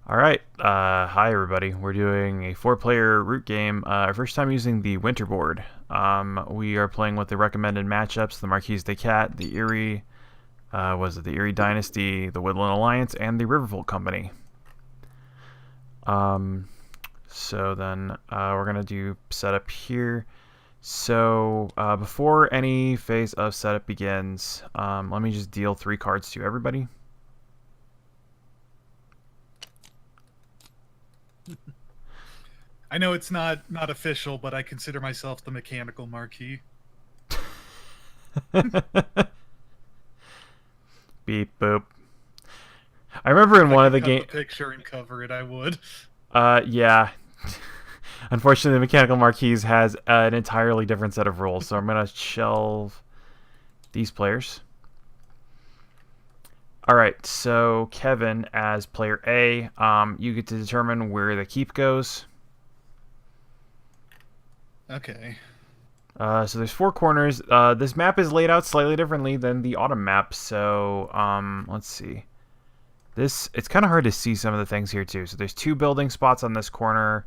All right. Hi, everybody. We're doing a four-player root game. Our first time using the Winter board. We are playing with the recommended matchups: the Marquise de Cat, the Erie, the Erie Dynasty, the Woodland Alliance, and the Rivervolt Company. We're gonna do setup here. So before any phase of setup begins, let me just deal 3 cards to everybody. I know it's not official, but I consider myself the mechanical marquee. Beep boop. I remember in one of the games. games. Picture and cover it, I would. Yeah. Unfortunately, the Mechanical Marquise has an entirely different set of rules, so I'm gonna shelve these players. All right, so Kevin as player A, you get to determine where the keep goes. Okay. So there's 4 corners. This map is laid out slightly differently than the autumn map. So let's see. It's kind of hard to see some of the things here too. So there's 2 building spots on this corner,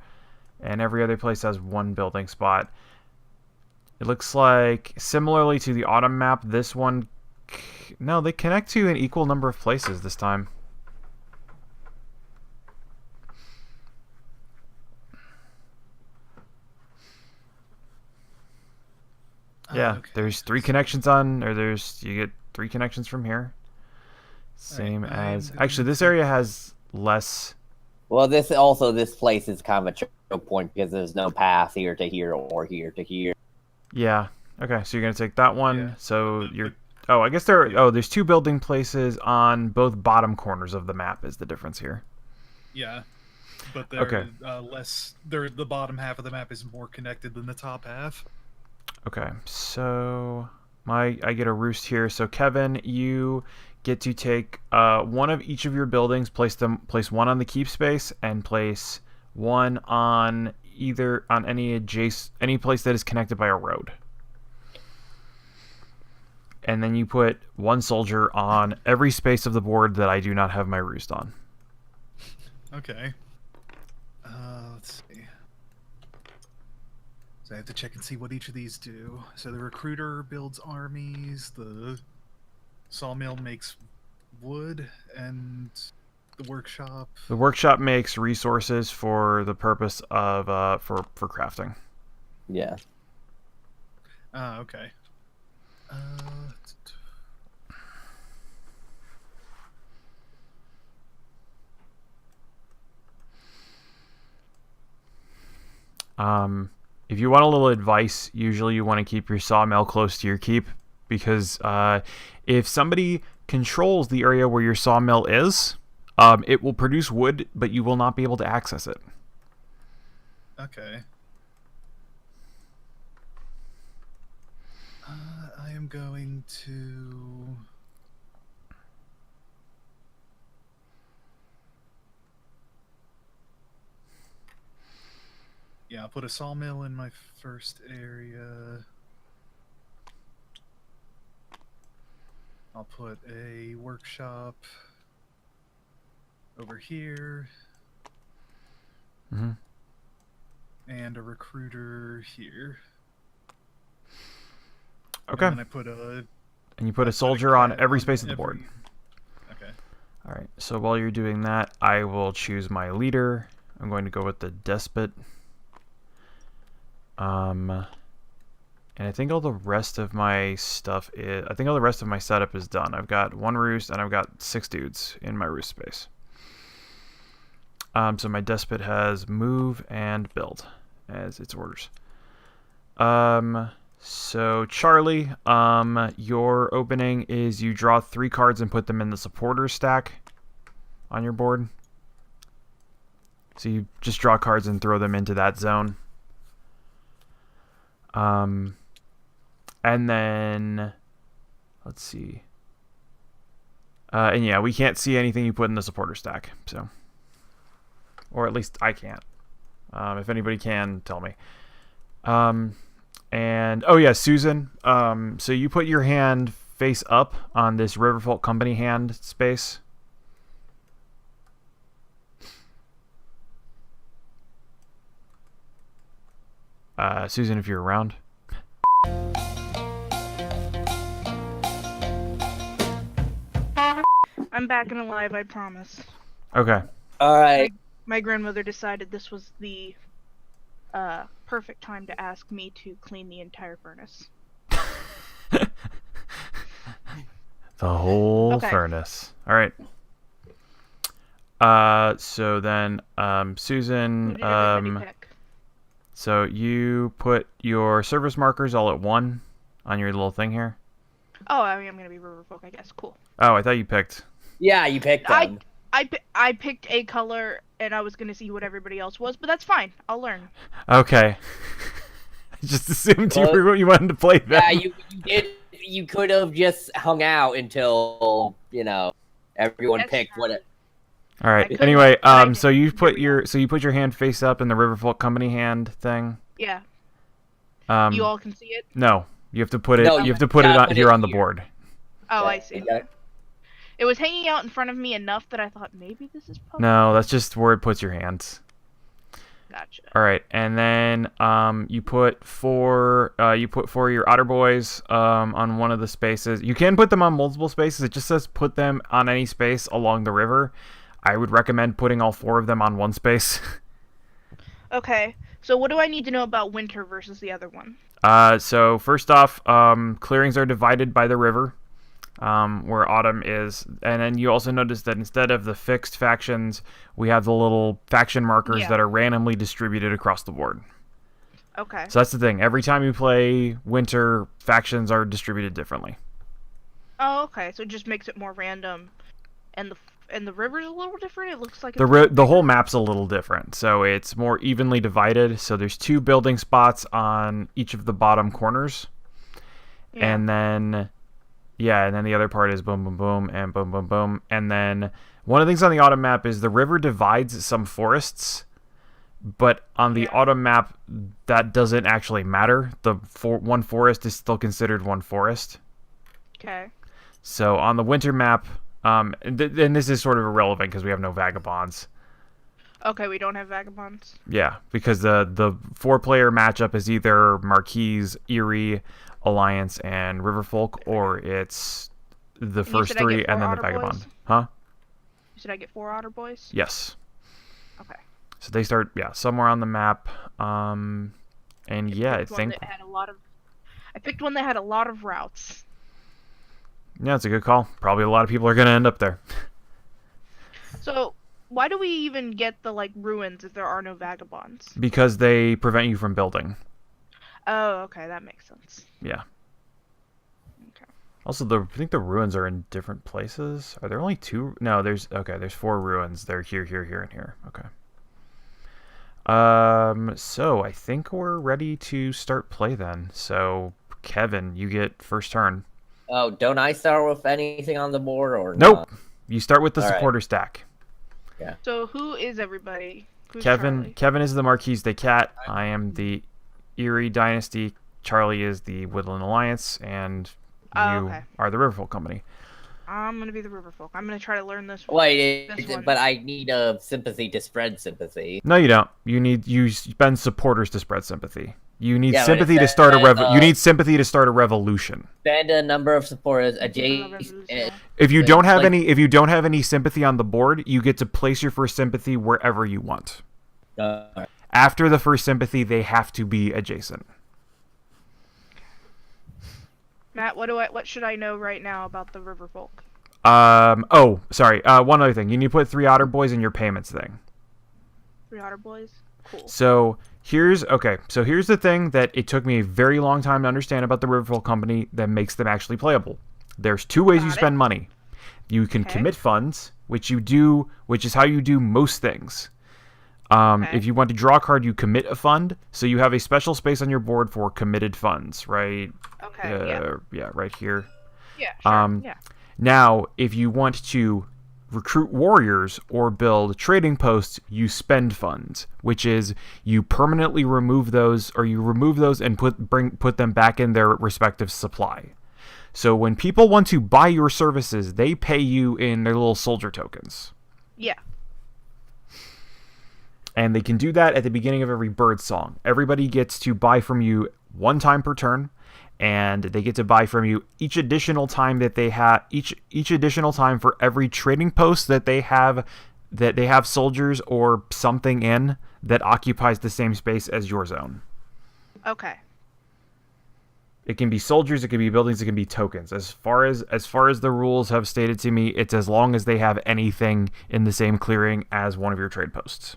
and every other place has 1 building spot. It looks like, similarly to the autumn map, this one... No, they connect to an equal number of places this time. Yeah, okay. there's 3 connections on, or you get 3 connections from here. Same as... Actually, this area has less... Well, this place is kind of a choke point because there's no path here to here or here to here. Yeah. Okay, so you're going to take that one. Yeah. So you're... Oh, I guess there's 2 building places on both bottom corners of the map is the difference here. Yeah. But they're less... the bottom half of the map is more connected than the top half. Okay, so... I get a roost here. So Kevin, you get to take one of each of your buildings, place one on the keep space, and place one on any place that is connected by a road. And then you put 1 soldier on every space of the board that I do not have my roost on. Okay. Let's see. So I have to check and see what each of these do. So the recruiter builds armies, the sawmill makes wood, and the workshop... The workshop makes resources for the purpose of for crafting. Yeah. Okay. If you want a little advice, usually you want to keep your sawmill close to your keep, because if somebody controls the area where your sawmill is, it will produce wood, but you will not be able to access it. Okay. I am going to... Yeah, I'll put a sawmill in my first area. I'll put a workshop over here. Mm-hmm. And a recruiter here. Okay. And then you put a soldier on every space of the board. Okay. All right. So while you're doing that, I will choose my leader. I'm going to go with the despot. And I think all the rest of my stuff is... I think all the rest of my setup is done. I've got 1 roost, and I've got 6 dudes in my roost space. So my despot has move and build as its orders. So Charlie, your opening is you draw 3 cards and put them in the supporter stack on your board. So you just draw cards and throw them into that zone. And then, let's see. And yeah, we can't see anything you put in the supporter stack, so. Or at least I can't. If anybody can, tell me. And, oh yeah, Susan. So you put your hand face up on this Rivervolt Company hand space. Susan, if you're around. I'm back and alive, I promise. Okay. All right. My grandmother decided this was the perfect time to ask me to clean the entire furnace. The whole Okay. furnace. All right. So then, Susan, Who did everybody pick? so you put your service markers all at 1 on your little thing here. Oh, I mean, I'm gonna be Riverfolk, I guess. Cool. Oh, I thought you picked. Yeah, you picked them. I picked a color, and I was gonna see what everybody else was, but that's fine. I'll learn. Okay. I just assumed Well, you wanted to play them. Yeah, you did. You could have just hung out until everyone That's picked what true. it. All right. couldn't, Anyway, but I so did. you put your hand face up in the Riverfolk Company hand thing. Yeah. Um, You all can see it. No, you have to put it. No, you have to put it gotta on put here it on the here. board. Oh, Yeah, I see. you got- It was hanging out in front of me enough that I thought maybe this is public. No, that's just where it puts your hands. Gotcha. All right, and then you put four your otter boys on one of the spaces. You can put them on multiple spaces. It just says put them on any space along the river. I would recommend putting all 4 of them on one space. Okay. So what do I need to know about winter versus the other one? So first off, clearings are divided by the river, where autumn is, and then you also notice that instead of the fixed factions, we have the little faction markers Yeah. that are randomly distributed across the board. Okay. So that's the thing. Every time you play winter, factions are distributed differently. Oh, okay. So it just makes it more random, and the river's a little different. It looks like it's The whole map's a little different, so it's more evenly divided. So there's 2 building spots on each of the bottom corners, Yeah. and then the other part is boom, boom, boom, and boom, boom, boom. And then one of the things on the autumn map is the river divides some forests, but on the Yeah. autumn map, that doesn't actually matter. One forest is still considered one forest. Okay. So on the winter map, and this is sort of irrelevant because we have no vagabonds. Okay, we don't have vagabonds. Yeah, because the 4-player matchup is either Marquise, Erie, Alliance, and Riverfolk, or it's the you first said I 3 get and 4 then the otter vagabond. boys? Huh? Should I get 4 otter boys? Yes. Okay. So they start, somewhere on the map. And yeah, I picked one think, that had I picked one that had a lot of routes. yeah, it's a good call. Probably a lot of people are going to end up there. So why do we even get the ruins if there are no vagabonds? Because they prevent you from building. Oh, okay, that makes sense. Yeah. Okay. Also, I think the ruins are in different places. Are there only 2? No, there's 4 ruins. They're here, here, here, and here. Okay. So I think we're ready to start play then. So Kevin, you get first turn. Oh, don't I start with anything on the board or Nope. not? You start with the All right. supporter stack. So who is everybody? Who's Kevin Charlie? Kevin is the Marquise de Cat. I am the Erie Dynasty. Charlie is the Woodland Alliance, and you Oh, okay. are the Riverfolk Company. I'm gonna be the Riverfolk. I'm gonna try to learn this one. Wait, This one. but I need a sympathy to spread sympathy. No, you don't. You spend supporters to spread sympathy. You need Yeah, but sympathy it to start a says, you need sympathy to start a revolution. Spend a number of supporters adjacent. Revolution. If you Like- don't have like- any sympathy on the board, you get to place your first sympathy wherever you want. Uh, After the first sympathy, they have to be adjacent. Matt, what should I know right now about the Riverfolk? Oh, sorry. One other thing. You need to put 3 otter boys in your payments thing. 3 otter boys? Cool. So here's the thing that it took me a very long time to understand about the Riverfolk Company that makes them actually playable. There's 2 ways you Got it. spend money. You can Okay. commit funds, which is how you do most things. Okay. If you want to draw a card, you commit a fund, so you have a special space on your board for committed funds, right? Okay, yeah. Right here. Yeah, sure. Yeah. Now, if you want to recruit warriors or build trading posts, you spend funds, which is you permanently remove those, or you remove those and put them back in their respective supply. So when people want to buy your services, they pay you in their little soldier tokens. Yeah. And they can do that at the beginning of every bird song. Everybody gets to buy from you 1 time per turn, and they get to buy from you each additional time that they have each additional time for every trading post that they have soldiers or something in that occupies the same space as your zone. Okay. It can be soldiers, it can be buildings, it can be tokens. As far as the rules have stated to me, it's as long as they have anything in the same clearing as one of your trade posts.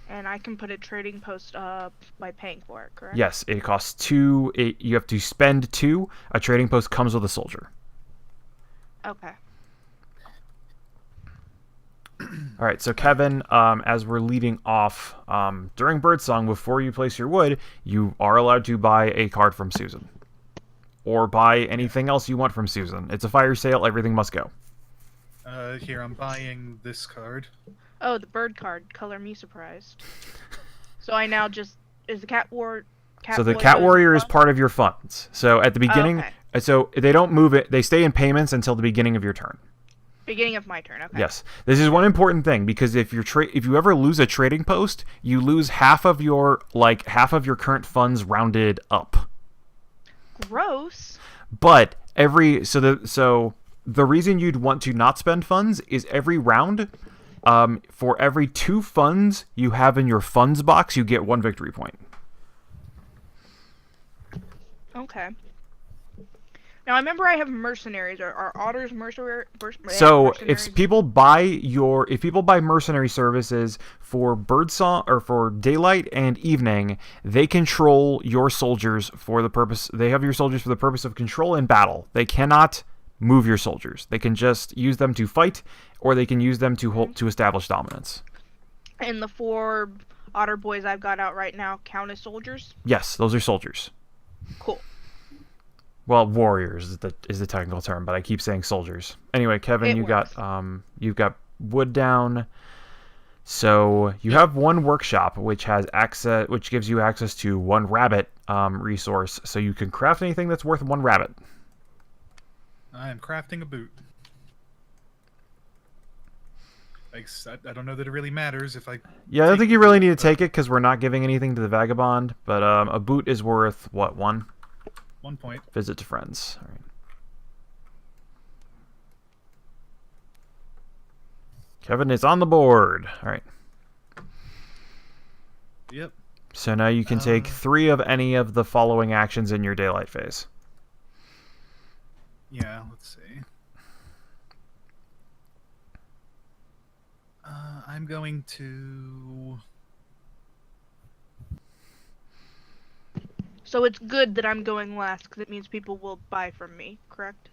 And I can put a trading post up by paying for it, correct? Yes, it costs 2. You have to spend 2. A trading post comes with a soldier. Okay. All right, so Kevin, as we're leading off, during Birdsong, before you place your wood, you are allowed to buy a card from Susan. Or buy anything else you want from Susan. It's a fire sale, everything must go. Here, I'm buying this card. Oh, the bird card. Color me surprised. So I now just... Is the cat war... So the Cat Warrior is part of your funds. So at the beginning... okay. So they don't move it, they stay in payments until the beginning of your turn. Beginning of my turn, okay. Yes. This is one important thing, because if you ever lose a trading post, you lose half of your current funds rounded up. Gross. But so the reason you'd want to not spend funds is every round, for every 2 funds you have in your funds box, you get 1 victory point. Okay. Now I remember I have mercenaries. Are otters mercenary? So if people buy mercenary services for birdsong or for daylight and evening, they control your soldiers for the purpose. They have your soldiers for the purpose of control in battle. They cannot move your soldiers. They can just use them to fight, or they can use them to establish dominance. And the 4 otter boys I've got out right now count as soldiers? Yes, those are soldiers. Cool. Well, warriors is the technical term, but I keep saying soldiers. Anyway, Kevin, you've got wood down. So you have 1 workshop, which gives you access to 1 rabbit resource, so you can craft anything that's worth 1 rabbit. I am crafting a boot. I don't know that it really matters if I... Yeah, I don't think you really need to take it, because we're not giving anything to the vagabond, but a boot is worth, what, 1? 1 point. Visit to friends. All right. Kevin is on the board. All right. Yep. So now you can take 3 of any of the following actions in your daylight phase. Yeah, let's see. I'm going to... So it's good that I'm going last, because it means people will buy from me, correct?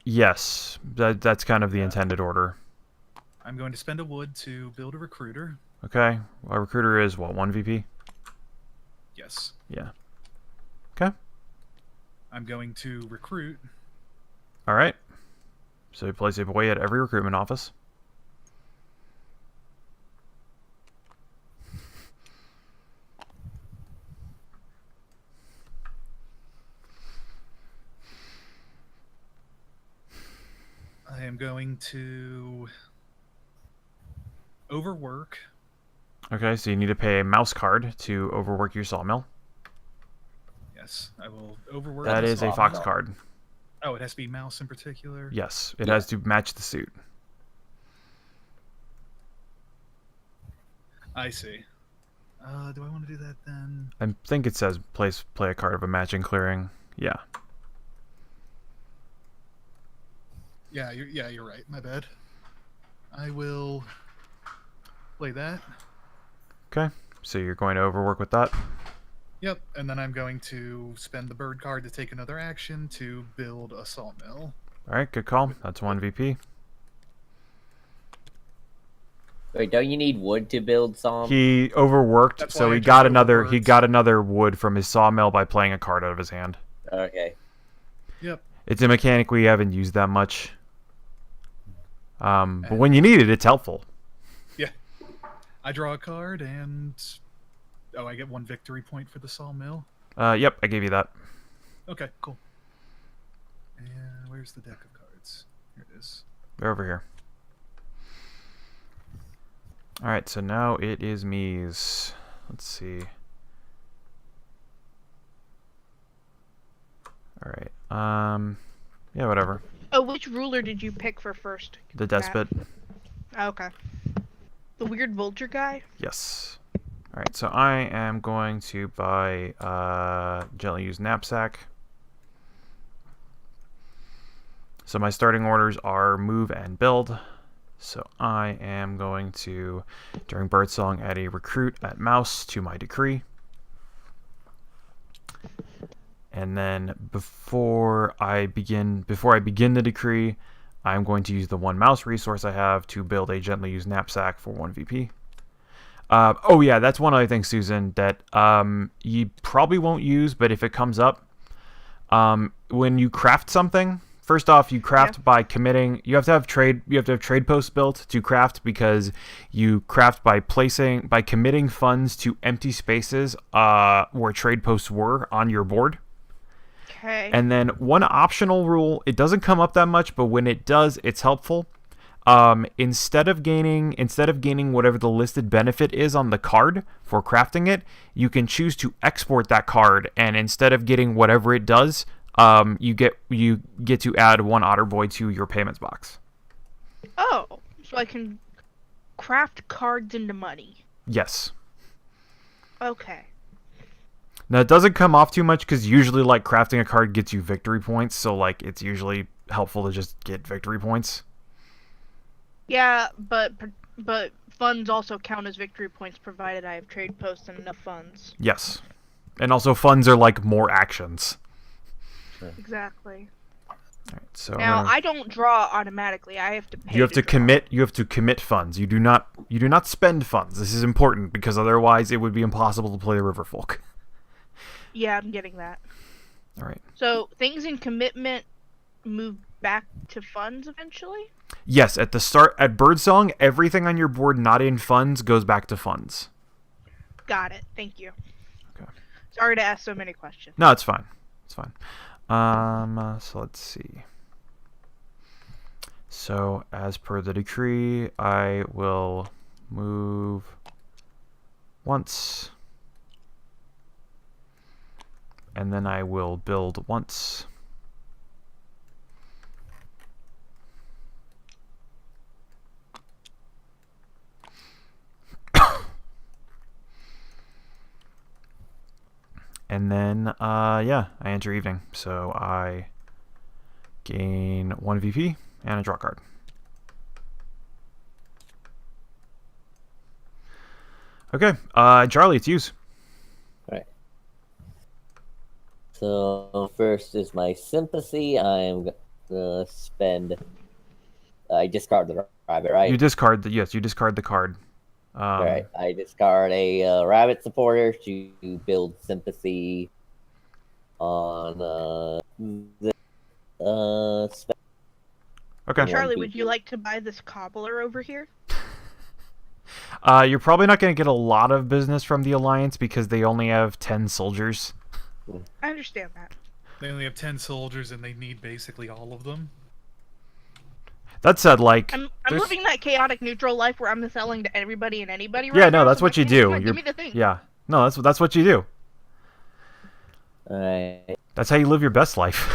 Yes. That's kind of the intended order. I'm going to spend a wood to build a recruiter. Okay. A recruiter is, what, 1 VP? Yes. Yeah. Okay. I'm going to recruit. All right. So you place a boy at every recruitment office. I am going to overwork. Okay, so you need to pay a mouse card to overwork your sawmill. Yes, I will overwork. That That's is a a fox sawmill. card. Oh, it has to be mouse in particular? Yes, it Yeah. has to match the suit. I see. Do I want to do that then? I think it says play a card of a matching clearing. Yeah. Yeah, you're right. My bad. I will play that. Okay, so you're going to overwork with that. Yep, and then I'm going to spend the bird card to take another action to build a sawmill. All right, good call. That's 1 VP. Wait, don't you need wood to build some? He overworked, That's so why I he just got another overworked. wood from his sawmill by playing a card out of his hand. Okay. Yep. It's a mechanic we haven't used that much. But when you need it, it's helpful. Yeah. I draw a card and... Oh, I get 1 victory point for the sawmill. Yep, I gave you that. Okay, cool. And where's the deck of cards? Here it is. They're over here. All right, so now it is me's. Let's see. All right. Yeah, whatever. Oh, which ruler did you pick for first? The Matt? despot. Okay. The weird vulture guy? Yes. All right, so I am going to buy gently used knapsack. So my starting orders are move and build. So I am going to, during birdsong, add a recruit at mouse to my decree. And then before I begin the decree, I'm going to use the one mouse resource I have to build a gently used knapsack for 1 VP. Oh yeah, that's one other thing, Susan, that you probably won't use, but if it comes up, when you craft something, first off, you craft by committing. You have to have trade posts built to craft, because you craft by committing funds to empty spaces where trade posts were on your board. Okay. And then one optional rule, it doesn't come up that much, but when it does, it's helpful. Instead of gaining whatever the listed benefit is on the card for crafting it, you can choose to export that card, and instead of getting whatever it does, you get to add one otter boy to your payments box. Oh, so I can craft cards into money. Yes. Okay. Now, it doesn't come off too much, because usually, like, crafting a card gets you victory points, so, like, it's usually helpful to just get victory points. Yeah, but funds also count as victory points provided I have trade posts and enough funds. Yes. And also, funds are, like, more actions. Exactly. All right, so Now, I don't draw automatically. I have to pay. you have to draw. commit. You have to commit funds. You do not spend funds. This is important, because otherwise it would be impossible to play the Riverfolk. Yeah, I'm getting that. All right. So things in commitment move back to funds eventually? Yes, at the start at Birdsong, everything on your board not in funds goes back to funds. Got it. Thank you. Okay. Sorry to ask so many questions. No, it's fine. It's fine. So let's see. So as per the decree, I will move once, and then I will build once. And then, yeah, I enter evening. So I gain 1 VP and a draw card. Okay, Charlie, it's yours. Right. So first is my sympathy. I'm gonna spend. I discard the rabbit, right? You discard the card. Right. I discard a rabbit supporter to build sympathy on the Okay. Charlie, would you like to buy this cobbler over here? You're probably not going to get a lot of business from the Alliance, because they only have 10 soldiers. I understand that. They only have 10 soldiers, and they need basically all of them. That said, like, I'm there's- living that chaotic neutral life where I'm selling to everybody and anybody right yeah, now. no, that's so what you like, do. come on, You're, give me the thing. yeah, no, that's what you do. Alright. That's how you live your best life.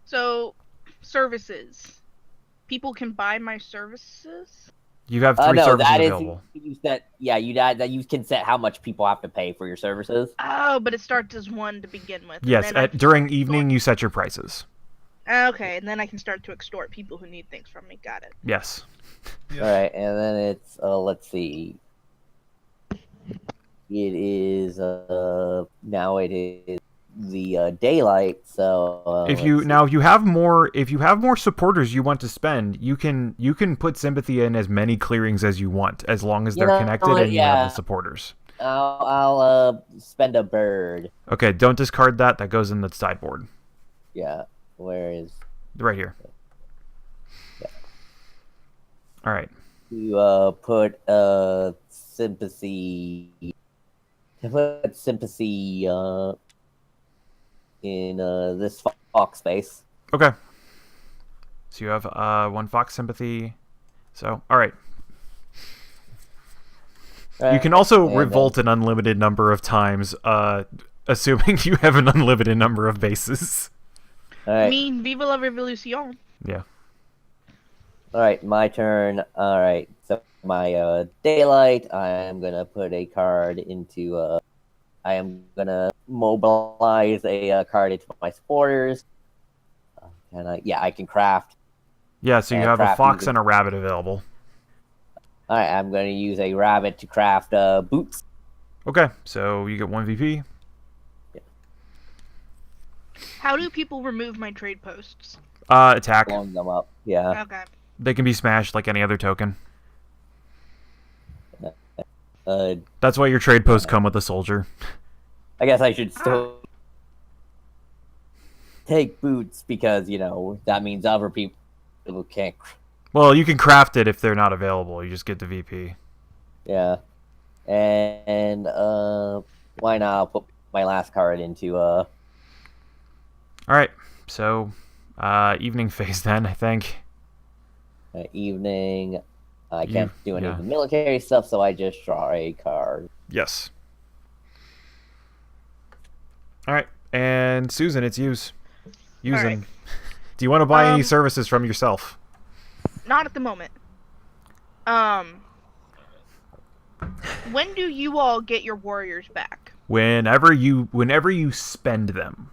So, services. People can buy my services? You have 3 No, services that is available. you set. Yeah, you can set how much people have to pay for your services. Oh, but it starts as 1 to begin with. and Yes, then I can during start evening you set your prices. Okay, and then I can start to extort people who need things from me. Got it. Yes. Yeah. Alright, and then it's let's see. It is now it is the daylight. So If you have more supporters you want to spend, you can put sympathy in as many clearings as you want, as long as they're connected and you have the supporters. I'll spend a bird. Okay, don't discard that. That goes in the sideboard. Yeah, where is Right here. Yeah. All right. to put sympathy. To put sympathy in this fox space. Okay. So you have 1 fox sympathy. So, all right. You can also And revolt an unlimited number of times, assuming you have an unlimited number of bases. All right. Viva la revolution. Yeah. All right, my turn. All right, so my daylight. I am gonna put a card into. I am gonna mobilize a card into my supporters. I can craft. Yeah, so you And have a craft fox using- and a rabbit available. All right, I'm gonna use a rabbit to craft boots. Okay, so you get 1 VP. How do people remove my trade posts? Attack. Blowing them up. Yeah. Okay. They can be smashed like any other token. Uh, That's why your trade posts come with a soldier. I guess I should still take boots because that means other people can't. Well, you can craft it if they're not available. You just get the VP. Yeah, and why not? I'll put my last card into All right, so evening phase then, I think. evening. I can't do any yeah. of the military stuff, so I just draw a card. Yes. All right, and Susan, it's using. right. Do you want to buy any services from yourself? Not at the moment. When do you all get your warriors back? Whenever you spend them.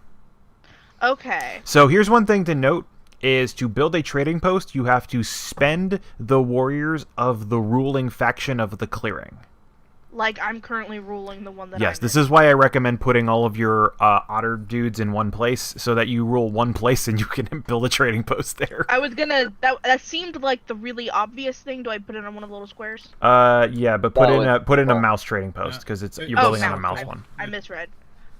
Okay. So here's one thing to note: is to build a trading post, you have to spend the warriors of the ruling faction of the clearing. Like I'm currently ruling the one that Yes, I'm this in. is why I recommend putting all of your otter dudes in one place, so that you rule one place and you can build a trading post there. I was gonna. That seemed like the really obvious thing. Do I put it on one of the little squares? Yeah, but put in a well, mouse trading post because you're Oh, building on a mouse. mouse one. I misread.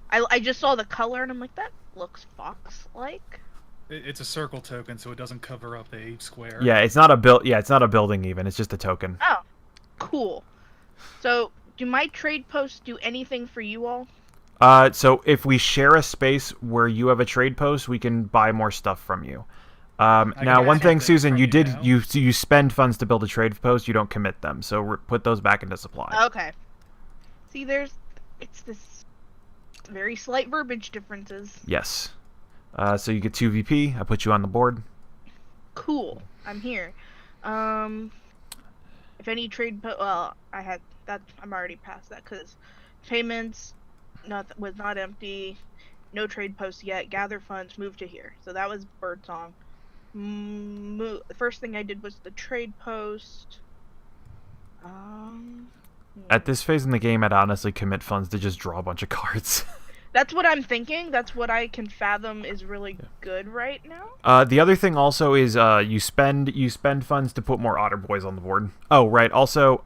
I just saw the color and I'm like, that looks fox-like. It's a circle token, so it doesn't cover up a square. Yeah, it's not a build. Yeah, it's not a building even. It's just a token. Oh, cool. So, do my trade posts do anything for you all? So if we share a space where you have a trade post, we can buy more stuff from you. Now, can one buy thing, something Susan, from you you did now. you spend funds to build a trade post. You don't commit them, so put those back into supply. Okay. See, it's this very slight verbiage differences. Yes. So you get 2 VP. I put you on the board. Cool. I'm here. If any trade well, I had that. I'm already past that because payments was not empty. No trade posts yet. Gather funds. Move to here. So that was Birdsong. The first thing I did was the trade post. At this phase in the game, I'd honestly commit funds to just draw a bunch of cards. That's what I'm thinking. That's what I can fathom is really good right now. The other thing also is you spend funds to put more otter boys on the board. Oh, right. Also,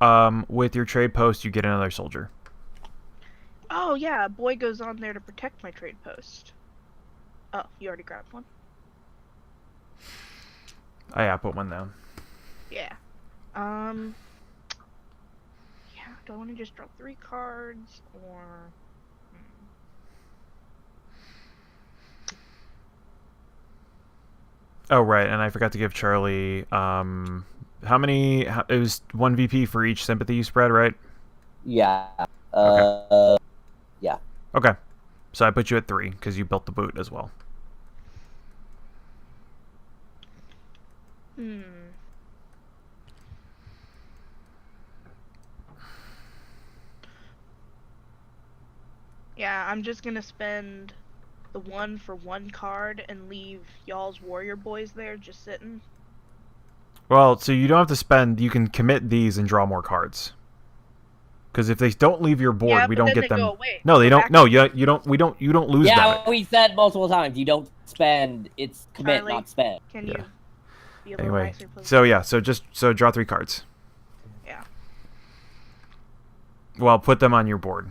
with your trade post, you get another soldier. Oh yeah, a boy goes on there to protect my trade post. Oh, you already grabbed one? Oh, yeah, I put one down. Yeah. Yeah, do I want to just draw 3 cards or Oh, right, and I forgot to give Charlie, how many, it was 1 VP for each sympathy you spread, right? Yeah. Yeah. Okay. So I put you at 3, because you built the boot as well. Yeah, I'm just gonna spend the 1 for 1 card and leave y'all's warrior boys there just sitting. Well, so you don't have to spend, you can commit these and draw more cards. Because if they don't leave your board, Yeah, we but don't then get they them. go away. No, they Go don't. back No, to- you don't lose Yeah, them. we said multiple times you don't spend. It's commit, Charlie, not spend. Can Yeah. you be a little Anyway, nicer, please? so yeah, so draw 3 cards. Yeah. Well, put them on your board.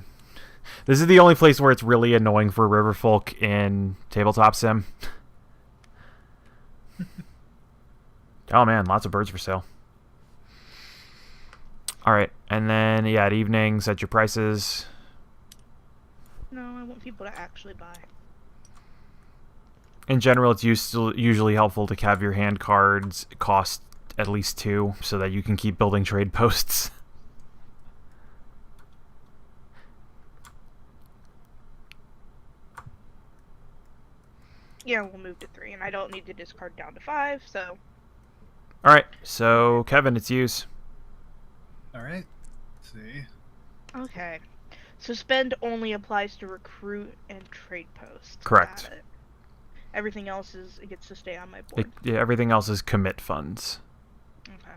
This is the only place where it's really annoying for Riverfolk in Tabletop Sim. Oh man, lots of birds for sale. Alright, and then, yeah, at evening, set your prices. No, I want people to actually buy. In general, it's usually helpful to have your hand cards cost at least 2, so that you can keep building trade posts. Yeah, we'll move to 3, and I don't need to discard down to 5, so... Alright, so Kevin, it's use. All right. Let's see. Okay. Suspend only applies to recruit and trade post. Correct. Got it. Everything else it gets to stay on my board. Yeah, everything else is commit funds. Okay.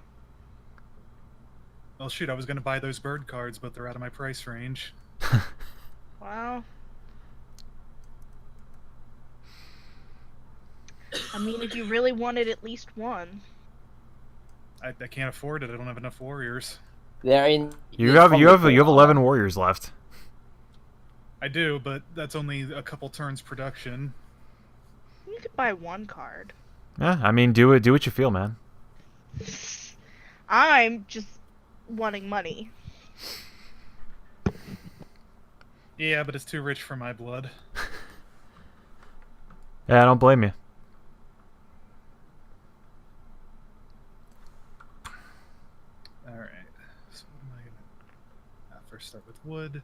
Well, shoot, I was going to buy those bird cards, but they're out of my price range. Well... I mean, if you really wanted at least one... I can't afford it. I don't have enough warriors. They're in. You have 11 warriors left. I do, but that's only a couple turns production. You could buy one card. Yeah, I mean, do what you feel, man. I'm just wanting money. Yeah, but it's too rich for my blood. Yeah, I don't blame you. All right. So what am I gonna first start with wood?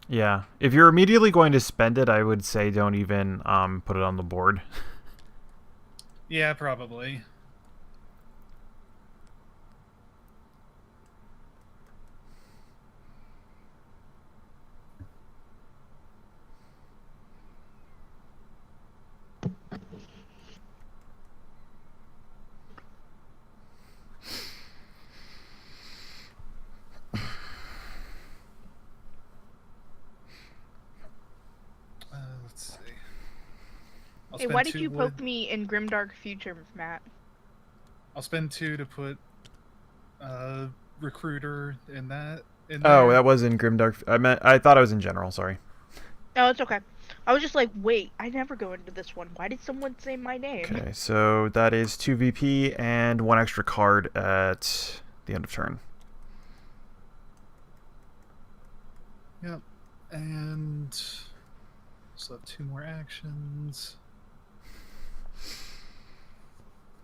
Yeah, if you're immediately going to spend it, I would say don't even put it on the board. Yeah, probably. Let's see. I'll Hey, spend why did 2 you wood. poke me in Grimdark Future, Matt? I'll spend 2 to put recruiter in that. Oh, there. that was in Grimdark. I thought I was in general. Sorry. Oh, it's okay. I was just like, wait, I never go into this one. Why did someone say my name? Okay, so that is 2 VP and 1 extra card at the end of turn. Yep. And still have 2 more actions.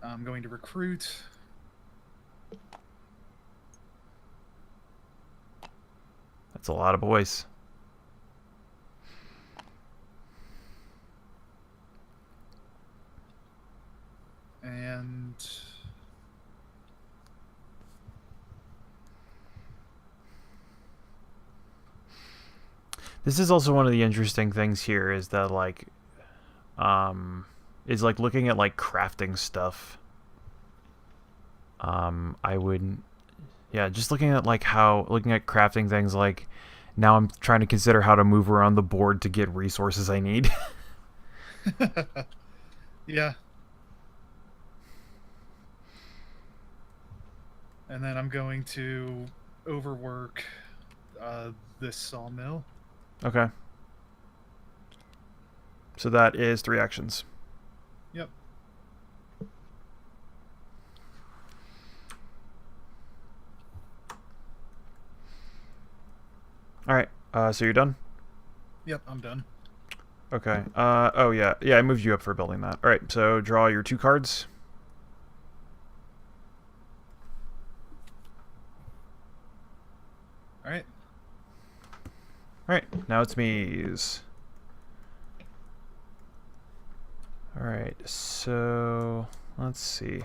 I'm going to recruit. That's a lot of boys. And This is also one of the interesting things here is that like is like looking at like crafting stuff. I would just looking at like looking at crafting things, like now I'm trying to consider how to move around the board to get resources I need. yeah. And then I'm going to overwork this sawmill. Okay. So that is 3 actions. Yep. Alright, so you're done? Yep, I'm done. Okay. Oh yeah. Yeah, I moved you up for building that. Alright, so draw your 2 cards. Alright. Alright, now it's me's. Alright, so let's see.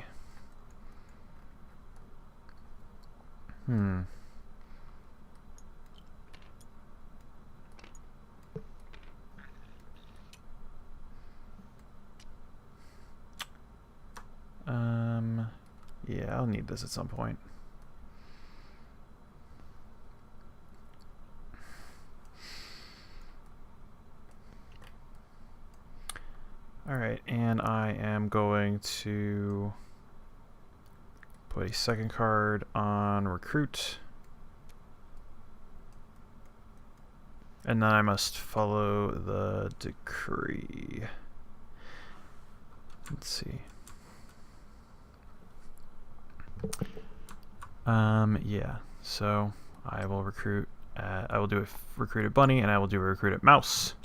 Yeah, I'll need this at some point. Alright, and I am going to put a second card on recruit. And then I must follow the decree. Let's see. Yeah, so I will recruit, I will do a recruited bunny, and I will do a recruited mouse.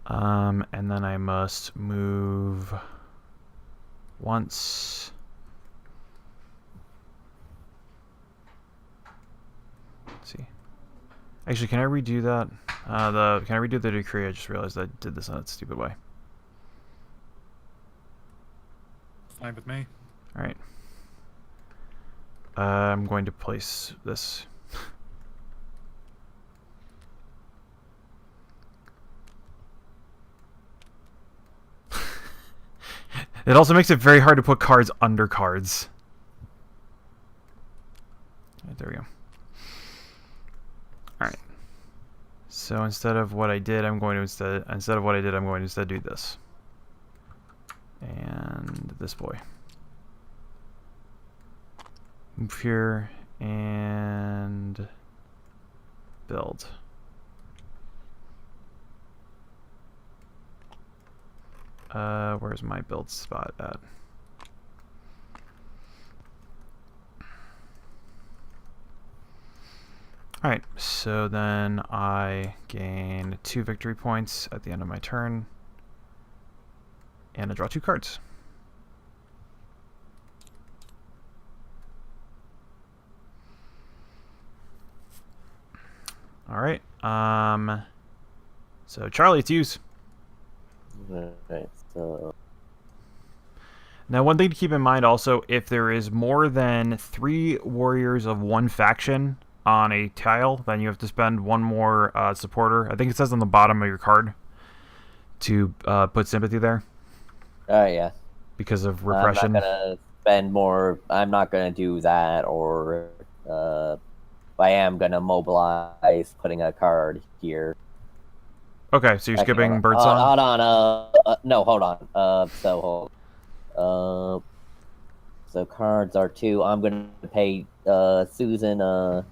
And then I must move once. Let's see. Actually, can I redo that? Can I redo the decree? I just realized I did this in a stupid way. Fine with me. All right. I'm going to place this. It also makes it very hard to put cards under cards. Right, there we go. All right. So instead of what I did, I'm going to instead do this. And this boy. Move here and build. Where's my build spot at? Alright, so then I gain 2 victory points at the end of my turn. And I draw 2 cards. Alright, so Charlie, it's yours. Alright, so Now, one thing to keep in mind also, if there is more than 3 warriors of one faction on a tile, then you have to spend 1 more supporter. I think it says on the bottom of your card to put sympathy there. oh yeah. Because of repression. I'm not gonna spend more. I'm not gonna do that, or I am gonna mobilize putting a card here. Okay, so you're Actually, skipping Birdsong? Hold on. No, hold on. So cards are 2. I'm gonna pay Susan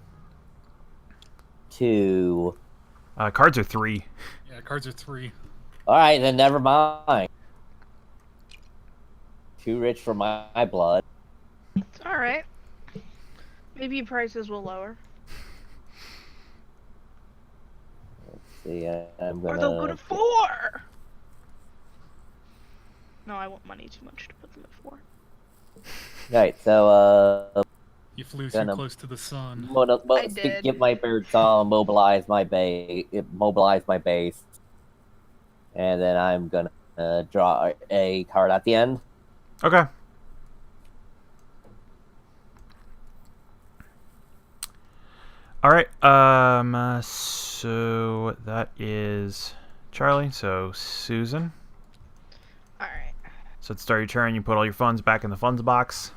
2. Cards are 3. Yeah, cards are 3. All right, then never mind. Too rich for my blood. It's alright. Maybe prices will lower. Let's see. I'm Or gonna. they'll go to 4! No, I want money too much to put them at 4. Right. So You flew Gonna- too close to the sun. I did. Get my bird song, mobilize my base, and then I'm gonna draw a card at the end. Okay. Alright, so that is Charlie, so Susan. Alright. So to start your turn, you put all your funds back in the funds box.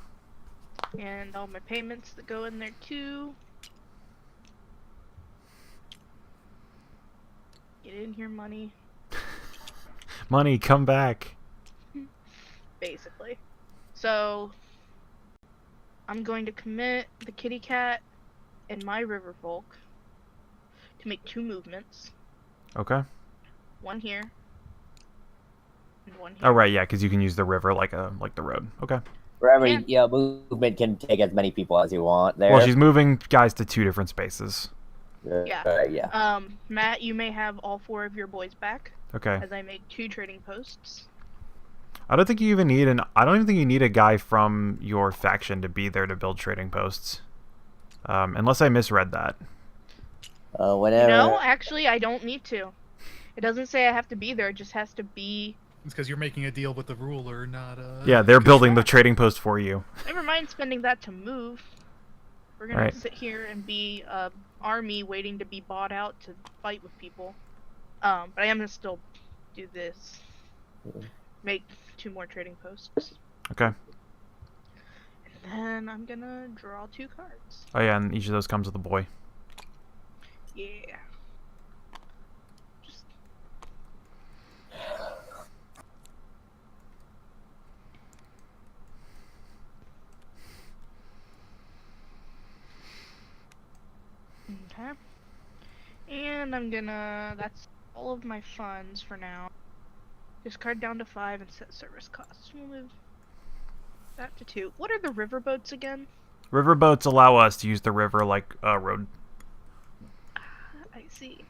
And all my payments that go in there too. Get in here, money. Money, come back. Basically. So, I'm going to commit the kitty cat and my river folk to make 2 movements. Okay. 1 here. And 1 here. Oh, right, yeah, because you can use the river like the road. Okay. Wherever Yeah. movement can take as many people as you want. There. Well, she's moving guys to 2 different spaces. Yeah. Yeah. Matt, you may have all 4 of your boys back Okay. as I make 2 trading posts. I don't even think you need a guy from your faction to be there to build trading posts. Unless I misread that. Whenever. No, actually, I don't need to. It doesn't say I have to be there, it just has to be... It's because you're making a deal with the ruler, not Yeah, they're building the trading post for you. Never mind spending that to move. We're gonna Right. sit here and be a army waiting to be bought out to fight with people. But I am gonna still do this. Make 2 more trading posts. Okay. And then I'm gonna draw 2 cards. Oh yeah, and each of those comes with a boy. Yeah. Just... Okay. And I'm gonna... That's all of my funds for now. Discard down to 5 and set service costs. We'll move that to 2. What are the riverboats again? Riverboats allow us to use the river like a road. I see.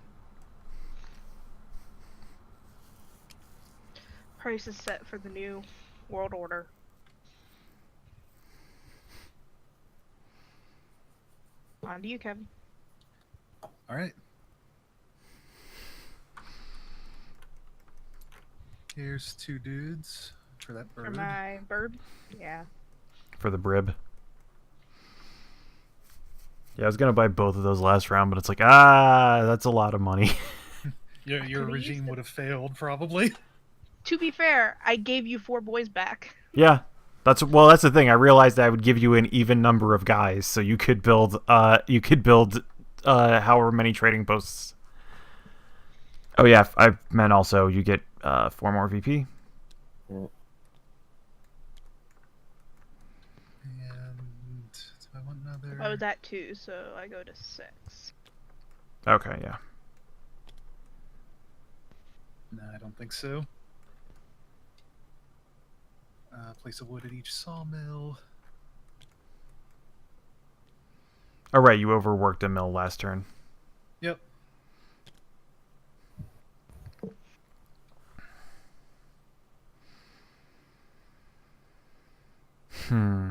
Price is set for the new world order. On to you, Kevin. All right. Here's 2 dudes for that For bird. my bird. Yeah. For the brib. Yeah, I was gonna buy both of those last round, but it's like, that's a lot of money. Your could've used regime it. would have failed, probably. To be fair, I gave you 4 boys back. Yeah, that's the thing. I realized I would give you an even number of guys, so you could build however many trading posts. Oh yeah, I meant also you get 4 more VP. Mm. And do I want another? I was at 2, so I go to 6. Okay, yeah. No, I don't think so. Place a wood at each sawmill. Oh right, you overworked a mill last turn. Yep. Hmm.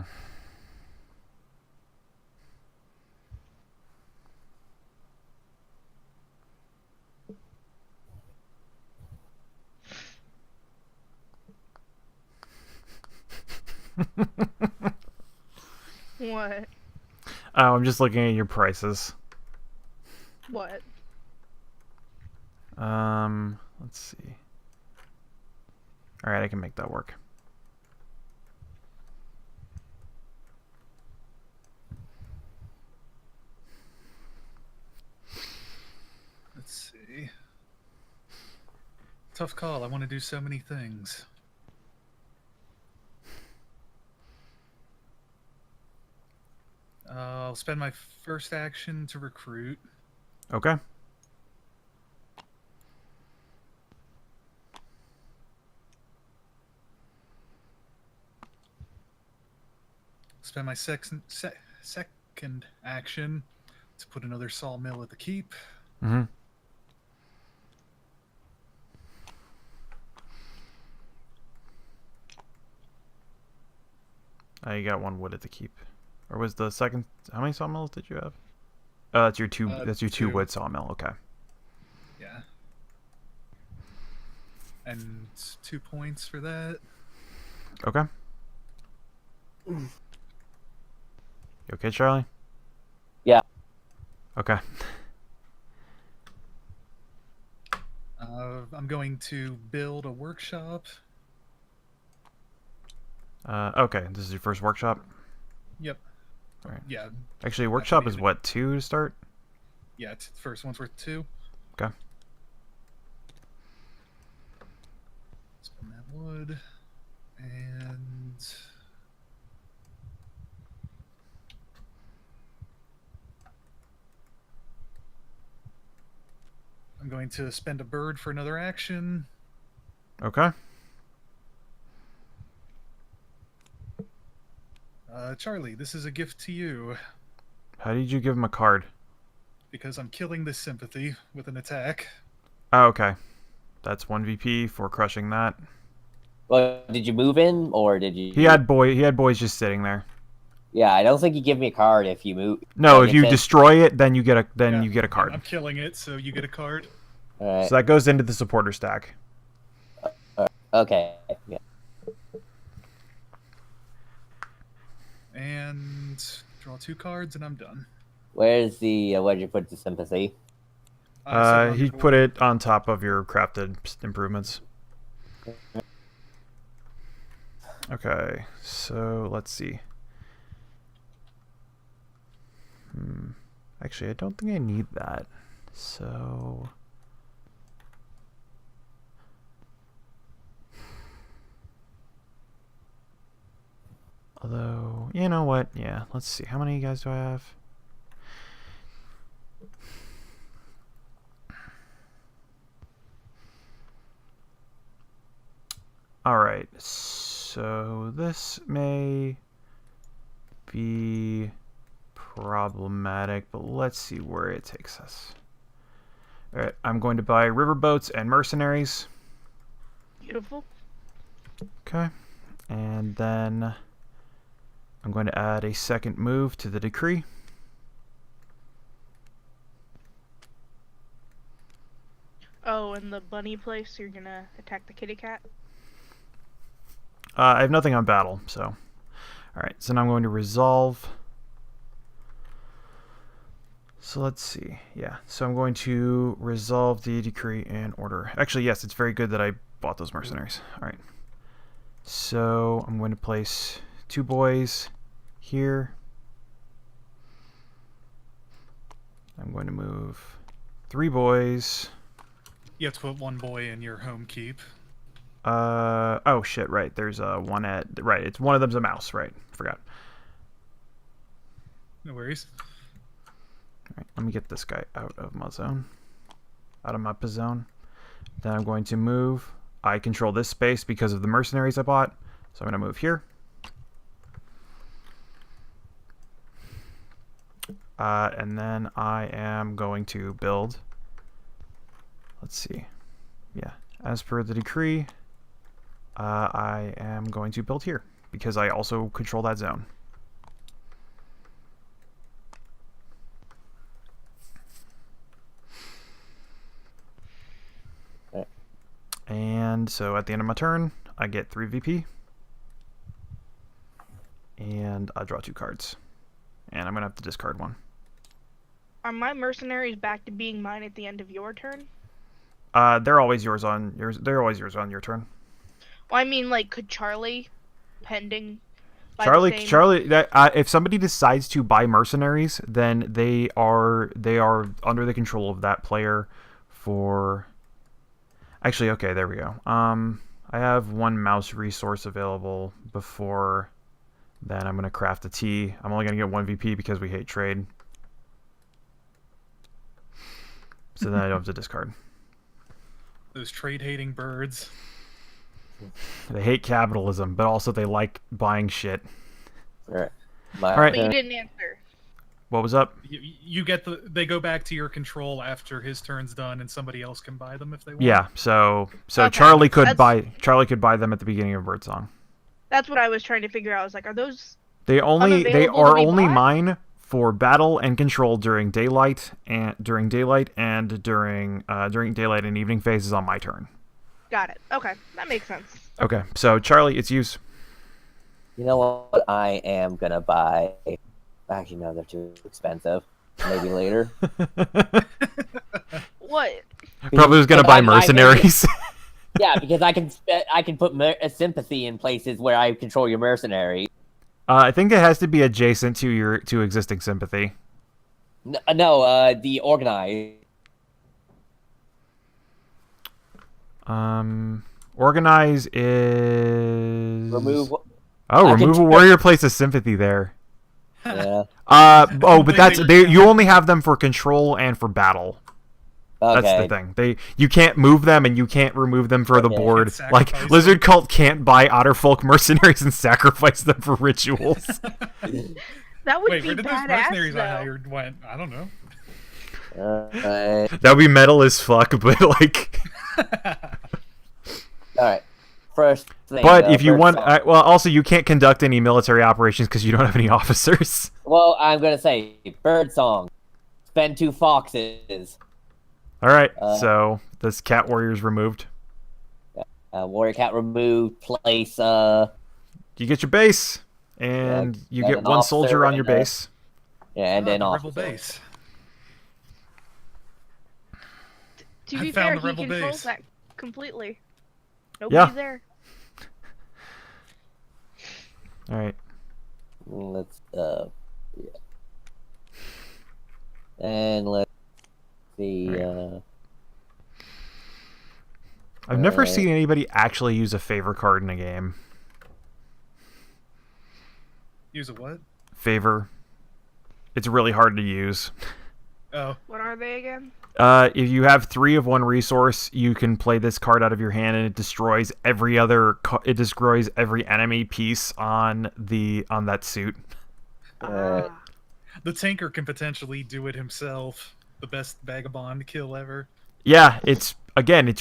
What? Oh, I'm just looking at your prices. What? Let's see. All right, I can make that work. Let's see. Tough call. I want to do so many things. I'll spend my first action to recruit. Okay. Spend my second action to put another sawmill at the keep. Mm-hmm. You got 1 wood at the keep. Or was the second? How many sawmills did you have? That's your 2. That's your 2 2. wood sawmill. Okay. Yeah. And 2 points for that. Okay. You okay, Charlie? Yeah. Okay. I'm going to build a workshop. Okay. This is your first workshop. Yep. All right. Yeah. Actually, workshop is needed. what, 2 to start? Yeah. First one's worth 2. Okay. Spend that wood. And I'm going to spend a bird for another action. Okay. Charlie, this is a gift to you How did you give him a card? because I'm killing this sympathy with an attack. Oh, okay. That's 1 VP for crushing that. Well, did you move in or did you? He had boys just sitting there. Yeah, I don't think you give me a card if you move. No, like if it you says- destroy it, then you get a Yeah, you get a I'm card. killing it, so you get a card. All right. So that goes into the supporter stack. Okay. Yeah. And draw 2 cards, and I'm done. Where's the? Where'd you put the sympathy? Set it on He your put board. it on top of your crafted improvements. Okay, so let's see. Actually, I don't think I need that. So although, you know what? Yeah, let's see. How many guys do I have? Alright, so this may be problematic, but let's see where it takes us. Alright, I'm going to buy riverboats and mercenaries. Beautiful. Okay, and then I'm going to add a second move to the decree. Oh, go in the bunny place. You're gonna attack the kitty cat. I have nothing on battle, so. Alright, so now I'm going to resolve. So let's see. Yeah, so I'm going to resolve the decree and order. Actually, yes, it's very good that I bought those mercenaries. Alright. So I'm going to place 2 boys here. I'm going to move 3 boys. You have to put 1 boy in your home keep. Oh shit, right. There's one at, right, it's one of them's a mouse, right. Forgot. No worries. Alright, let me get this guy out of my zone. Out of my zone. Then I'm going to move. I control this space because of the mercenaries I bought. So I'm going to move here. And then I am going to build. Let's see. Yeah, as per the decree, I am going to build here because I also control that zone. And so at the end of my turn, I get 3 VP. And I draw 2 cards. And I'm going to have to discard 1. Are my mercenaries back to being mine at the end of your turn? They're always yours on yours. They're always yours on your turn. Well, I mean, like, could Charlie, pending by the same... Charlie. That if somebody decides to buy mercenaries, then they are under the control of that player for... Actually, okay, there we go. I have 1 mouse resource available before then I'm going to craft a T. I'm only going to get 1 VP because we hate trade. So then I don't have to discard. Those trade-hating birds. They hate capitalism, but also they like buying shit. Alright. But you didn't answer. What was up? You get they go back to your control after his turn's done, and somebody else can buy them if they want. Yeah, so Okay, Charlie could buy them at the beginning of Birdsong. That's what I was trying to figure out. I was like, are those... They are unavailable to be only bought? mine for battle and control during daylight and during daylight and during daylight and evening phases on my turn. Got it. Okay, that makes sense. Okay, so Charlie, it's use. You know what? I am gonna buy. Actually, no, they're too expensive. Maybe later. What? Probably was gonna buy mercenaries. Yeah, because I can put sympathy in places where I control your mercenary. I think it has to be adjacent to existing sympathy. No, the organized. Organize is Remove. remove a warrior, place a sympathy there. Yeah. But that's you only have them for control and for battle. Okay. That's the thing. You can't move them and you can't remove them for the board. Like sacrifice Lizard Cult can't buy Otterfolk mercenaries and sacrifice them for rituals. That would Wait, be where did those badass, mercenaries though. I hired went? I don't know. That would be metal as fuck, but like. Alright. First thing. But if you want, song. well, also you can't conduct any military operations because you don't have any officers. Well, I'm gonna say birdsong. Spend 2 foxes. All right, so this cat warrior is removed. Warrior cat removed. Place. You get your base, and you and get an 1 soldier officer on your and a- base. Yeah, and Oh, then the off. rebel base. To I be found fair, the he rebel controls base. that completely. Nobody's there. All right. Let's yeah. And let's see. I've never seen anybody actually use a favor card in a game. Use a what? Favor. It's really hard to use. Oh, What are they again? If you have 3 of 1 resource, you can play this card out of your hand, and it destroys every other. It destroys every enemy piece on that suit. Ah. the tanker can potentially do it himself. The best vagabond kill ever. Yeah, it's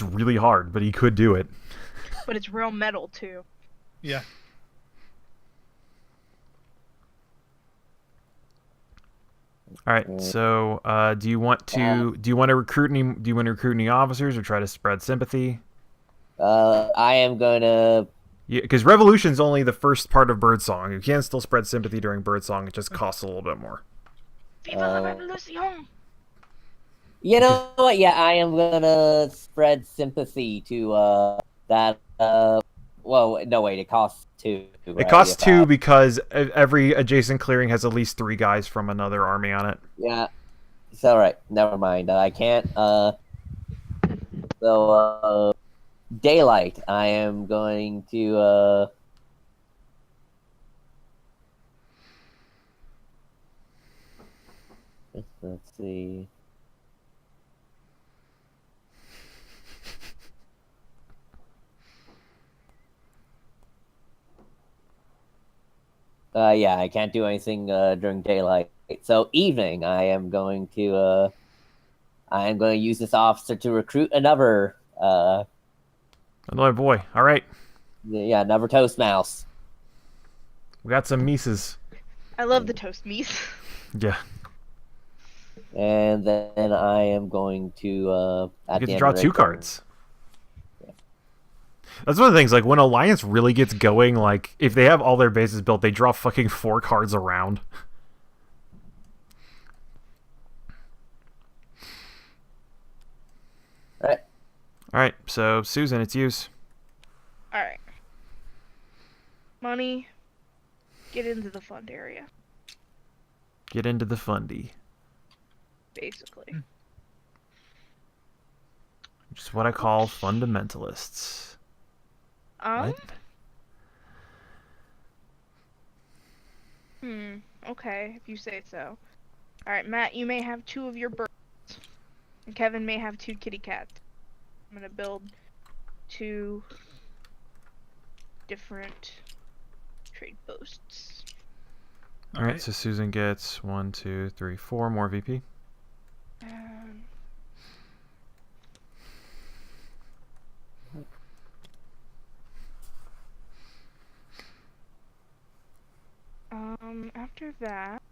really hard, but he could do it. But it's real metal, too. Yeah. All right. So, do you want to recruit any? Do you want to recruit any officers or try to spread sympathy? I am gonna. Yeah, because revolution's only the first part of birdsong. You can still spread sympathy during birdsong. It just costs a little bit more. Viva la revolution! You know what? Yeah, I am gonna spread sympathy to that. Well, no wait, it costs 2. It right? costs If 2 because every adjacent clearing has at least 3 guys from another army on it. Yeah. It's alright. Never mind. I can't. So, daylight. I am going to. Let's see. Yeah, I can't do anything during daylight. So evening, I am going to use this officer to recruit another Another boy. All right. yeah, another toast mouse. We got some Mises. I love the toast meat. Yeah. And then I am going to You at get the to end draw of the 2 turn- cards. That's one of the things, like, when Alliance really gets going, like, if they have all their bases built, they draw fucking 4 cards around. Alright. Alright, so, Susan, it's yours. Alright. Money. Get into the fund area, Get into the fundy. basically. Which is what I call fundamentalists. What? Okay, if you say so. Alright, Matt, you may have 2 of your birds. And Kevin may have 2 kitty cats. I'm gonna build 2 different trade posts. Alright, so Susan gets 1, 2, 3, 4 more VP. After that...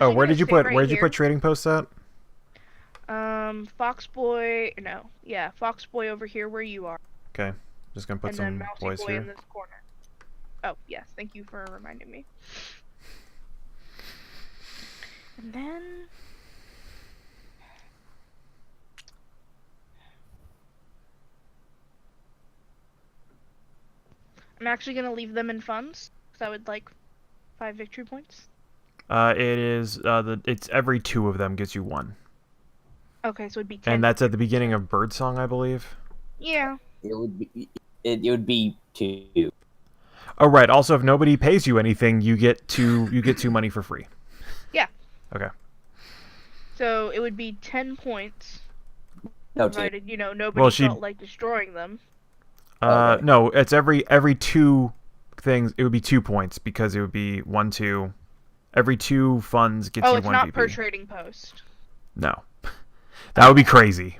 Oh, where did you put trading posts at? Foxboy, no, yeah, Foxboy over here where you are. Okay, just gonna put And some then Mousy boys Boy here. in this corner. Oh, yes, thank you for reminding me. And then... I'm actually gonna leave them in funds, because I would like 5 victory points. It is, it's every 2 of them gets you 1. Okay, so it'd be 10. And that's at the beginning of Birdsong, I believe. Yeah. It would be 2. Oh, right. Also, if nobody pays you anything, you get 2 money for free. Yeah. Okay. So it would be 10 points, No, 2. provided, you know, nobody felt like destroying them. Okay. No, it's every 2 things. It would be 2 points because it would be 1, 2. Every 2 funds gets you 1 Oh, it's not VP. per trading post. No. That would be crazy.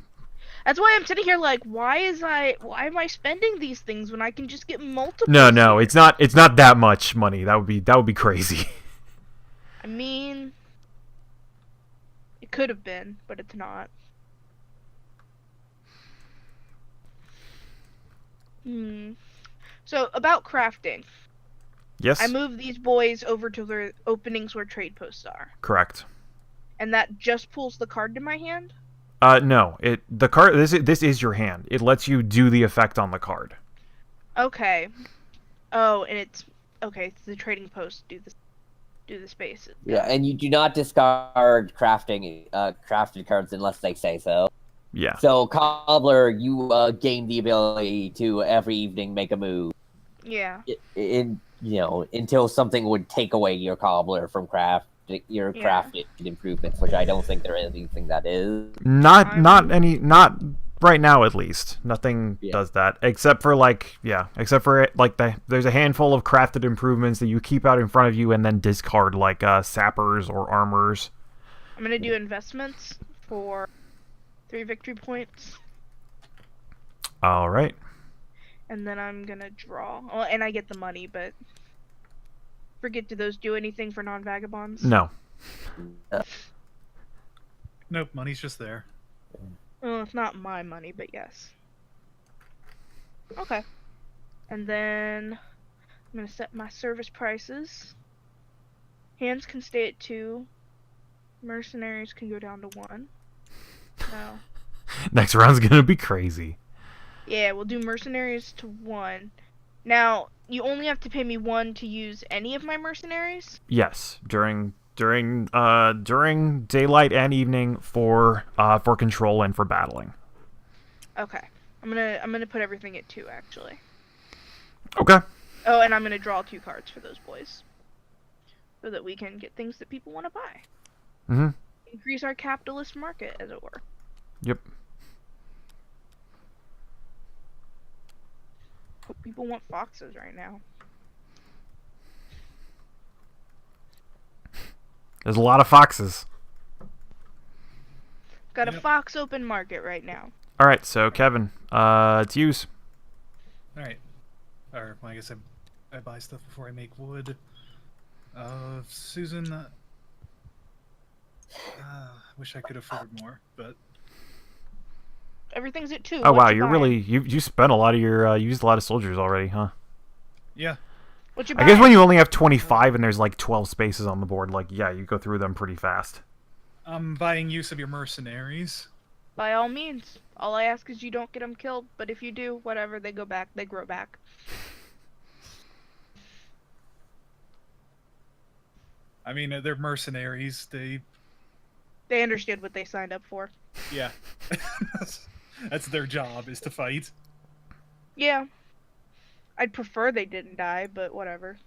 That's why I'm sitting here like, why am I spending these things when I can just get multiple? No, it's not that much money. That would be crazy. I mean, it could have been, but it's not. So about crafting. Yes. I moved these boys over to the openings where trade posts are. Correct. And that just pulls the card to my hand? No. The card. This is your hand. It lets you do the effect on the card. Okay. Oh, and it's okay. So the trading posts do the spaces. Yeah, and you do not discard crafted cards unless they say so. Yeah. So Cobbler, you gain the ability to every evening make a move. Yeah. Until something would take away your Cobbler from crafted improvements, which I don't think there is anything that is. Not Right now, at least, nothing Yeah. does that except for like there's a handful of crafted improvements that you keep out in front of you and then discard like sappers or armors. I'm gonna do investments for 3 victory points, All right. and then I'm gonna draw. Oh, and I get the money, but forget, do those do anything for non-vagabonds? No. Nope, money's just there. Well, it's not my money, but yes. Okay. And then I'm gonna set my service prices. Hands can stay at 2. Mercenaries can go down to 1. No. Next round's gonna be crazy. Yeah, we'll do mercenaries to 1. Now, you only have to pay me 1 to use any of my mercenaries? Yes, during daylight and evening for control and for battling. Okay. I'm gonna put everything at 2 actually. Okay. Oh, and I'm gonna draw 2 cards for those boys. So that we can get things that people want to buy. Mm-hmm. Increase our capitalist market, as it were. Yep. Hope people want foxes right now. There's a lot of foxes. Got a Yep. fox open market right now. All right, so Kevin, it's use. All right. Or well, I guess I buy stuff before I make wood. Susan. Wish I could afford more, but Everything's at 2. Oh What wow, you you're buying? really you spent a lot of your you used a lot of soldiers already, huh? yeah. What you I guess buying? when you only have 25 and there's like 12 spaces on the board, like yeah, you go through them pretty fast. I'm buying use of your mercenaries. By all means. All I ask is you don't get them killed, but if you do, whatever, they go back, they grow back. I mean, they're mercenaries. They, They understood what they signed up for. yeah. That's their job, is to fight. Yeah. I'd prefer they didn't die, but whatever.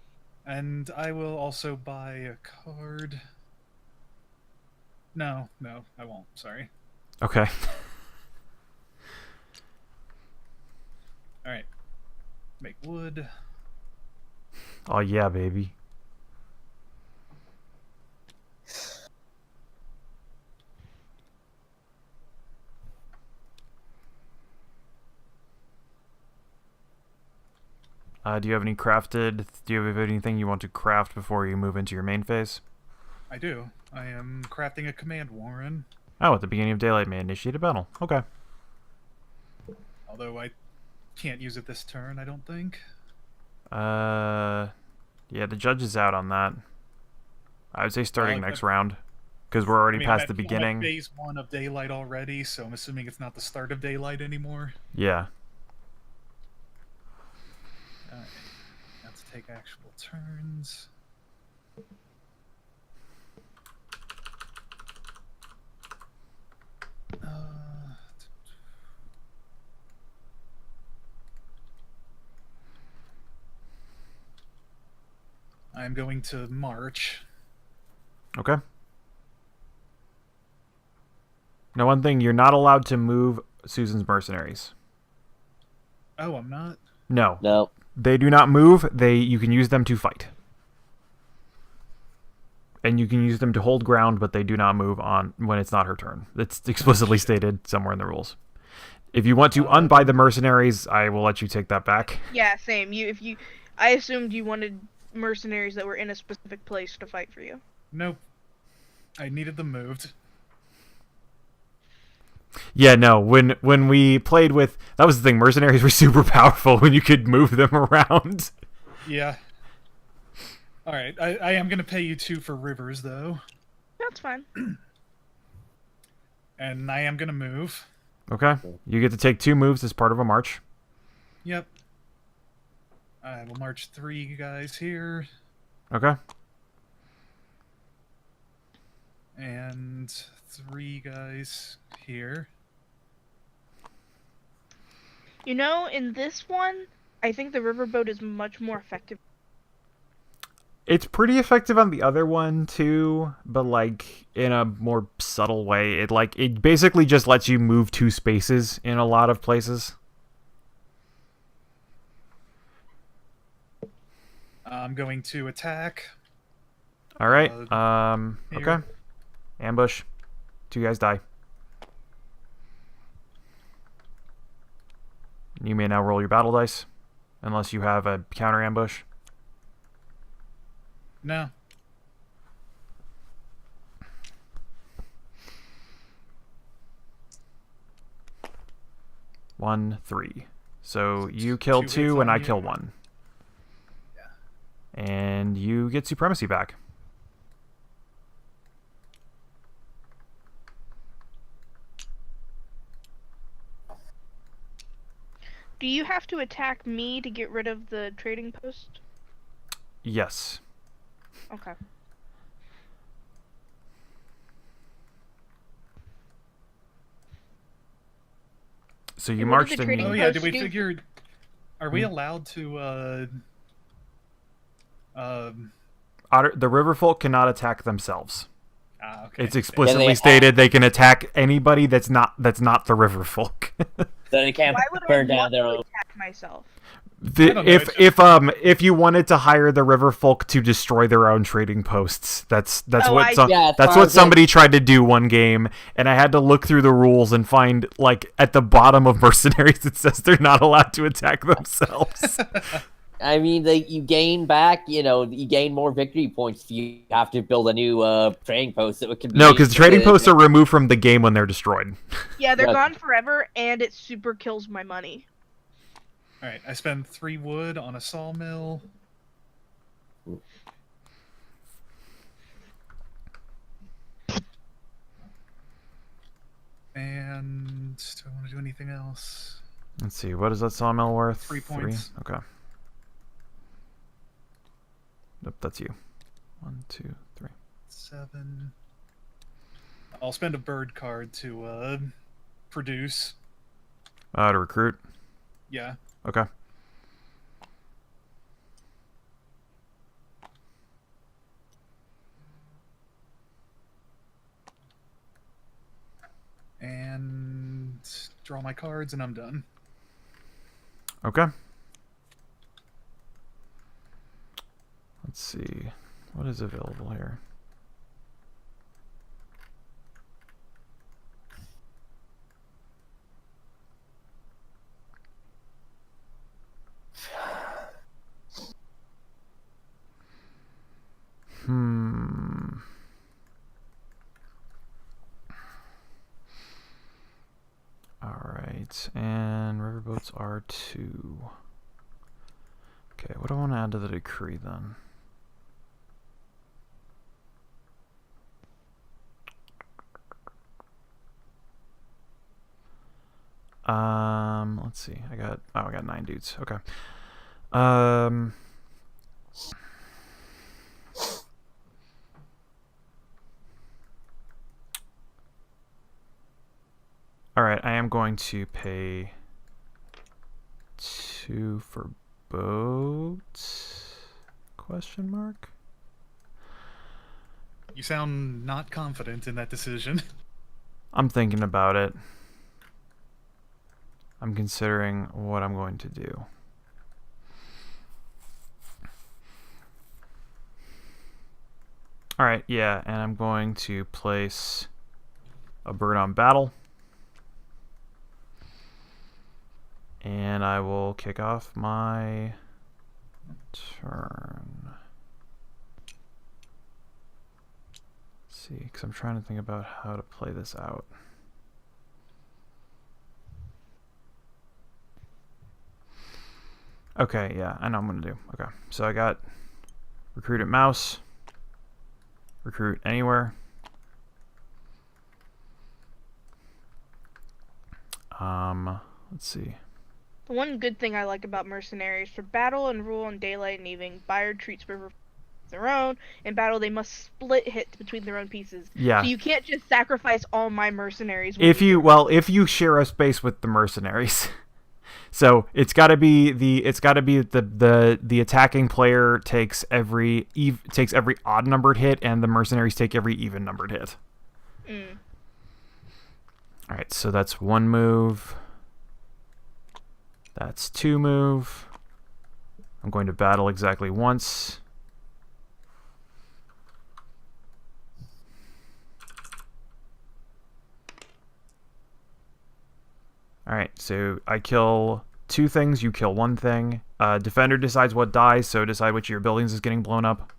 And I will also buy a card. No, I won't. Sorry. Okay. All right. Make wood. Oh yeah, baby. Do you have any crafted? Do you have anything you want to craft before you move into your main phase? I do. I am crafting a command warren. Oh, at the beginning of daylight, may initiate a battle. Okay. Although I can't use it this turn, I don't think. Yeah, the judge is out on that. I would say starting Okay. next round, because we're already I mean, past I'm the at beginning. phase 1 of daylight already, so I'm assuming it's not the start of daylight anymore. Yeah. Alright. Let's take actual turns. I'm going to march. Okay. Now, one thing, you're not allowed to move Susan's mercenaries. Oh, I'm not? No. No. They do not move. You can use them to fight. And you can use them to hold ground, but they do not move on when it's not her turn. It's explicitly stated somewhere in the rules. If you want to unbuy the mercenaries, I will let you take that back. Yeah, same. I assumed you wanted mercenaries that were in a specific place to fight for you. Nope. I needed them moved. Yeah, no. When we played with, that was the thing. Mercenaries were super powerful when you could move them around. Yeah. Alright, I am going to pay you 2 for rivers, though. That's fine. And I am going to move. Okay. You get to take 2 moves as part of a march. Yep. I will march 3 guys here. Okay. And 3 guys here. You know, in this one, I think the riverboat is much more effective. It's pretty effective on the other one too, but like in a more subtle way. It basically just lets you move 2 spaces in a lot of places. I'm going to attack. All right. Here. Okay. Ambush. 2 guys die. You may now roll your battle dice, unless you have a counter ambush. No. One, 3. So you kill 2 hits 2 and on I you. kill 1. Yeah. And you get supremacy back. Do you have to attack me to get rid of the trading post? Yes. Okay. So you And what did marched the in trading Oh the... yeah, post did we do? figure? Are we Hmm. allowed to? The river folk cannot attack themselves. Okay. It's explicitly Yeah, they stated they can attack anybody that's not the river folk. So they can't Why would I burn down want their to own. attack myself? I don't know, If you wanted to hire the river folk to destroy their own trading posts, that's Oh, what I some, see. Yeah, as that's far what as somebody tried to do one game, and I had to look through the rules and find like at the bottom of mercenaries it says they're not allowed to attack themselves. I mean, you gain back. You gain more victory points if you have to build a new trading post. So it can be No, because the trading posts are removed from the game when they're destroyed. Yeah, they're Yeah. gone forever, and it super kills my money. All right, I spend 3 wood on a sawmill. And do I want to do anything else? Let's see, what is that sawmill worth? 3 points. Okay. Nope, that's you. 1, 2, 3. 7. I'll spend a bird card to produce. To recruit. Yeah. Okay. And draw my cards, and I'm done. Okay. Let's see. What is available here? Alright, and riverboats are 2. Okay, what do I want to add to the decree then? Let's see. I got 9 dudes. Okay. Alright, I am going to pay 2 for boats? Question mark? You sound not confident in that decision. I'm thinking about it. I'm considering what I'm going to do. Alright, yeah, and I'm going to place a bird on battle. And I will kick off my turn. Let's see, because I'm trying to think about how to play this out. Okay, yeah, I know what I'm going to do. Okay, so I got recruit at mouse, recruit anywhere. Let's see. The one good thing I like about mercenaries, for battle and rule and daylight and evening, Bayard treats river their own. In battle, they must split hits between their own pieces. Yeah. So you can't just sacrifice all my mercenaries. If you share a space with the mercenaries. So it's got to be the attacking player takes every odd numbered hit, and the mercenaries take every even numbered hit. Mm. All right, so that's 1 move. That's 2 move. I'm going to battle exactly once. Alright, so I kill 2 things, you kill 1 thing. Defender decides what dies, so decide which of your buildings is getting blown up.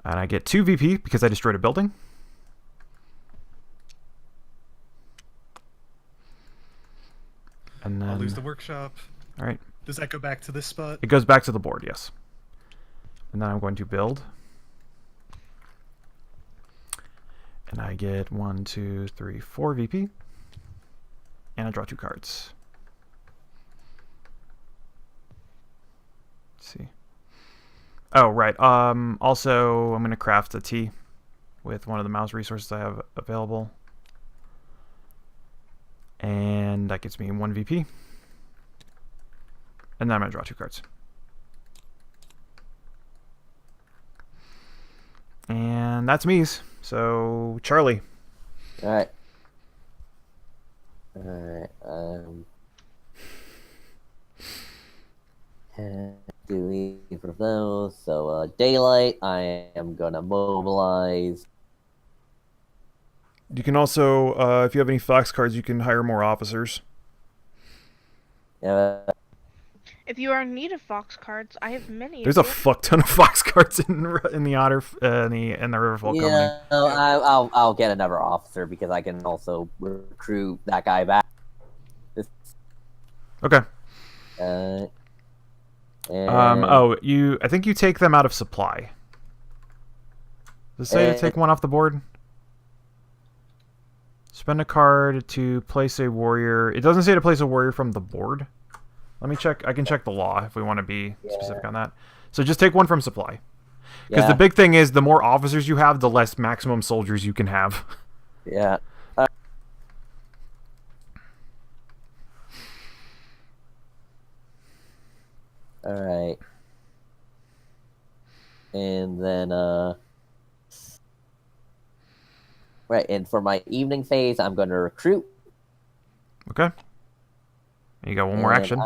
And I get 2 VP because I destroyed a building. And then... I'll lose the workshop. Alright. Does that go back to this spot? It goes back to the board, yes. And then I'm going to build. And I get 1, 2, 3, 4 VP. And I draw 2 cards. Let's see. Oh, right. Also, I'm going to craft a T with one of the mouse resources I have available. And that gets me 1 VP. And then I'm going to draw 2 cards. And that's me's. So, Charlie. Alright. Do either of those. So, daylight, I am gonna mobilize. You can also, if you have any fox cards, you can hire more officers. If you are in need of fox cards, I have many. There's a fuck ton of fox cards in the otter in the Riverfall Company. I'll get another officer because I can also recruit that guy back. Okay. And... I think you take them out of supply. Does it say to take 1 off the board? Spend a card to place a warrior. It doesn't say to place a warrior from the board. Let me check. I can check the law if we want to be specific on that. So just take 1 from supply. Because the big thing is, the more officers you have, the less maximum soldiers you can have. Yeah. Alright. And then, right, and for my evening phase, I'm going to recruit. Okay. You got 1 more action.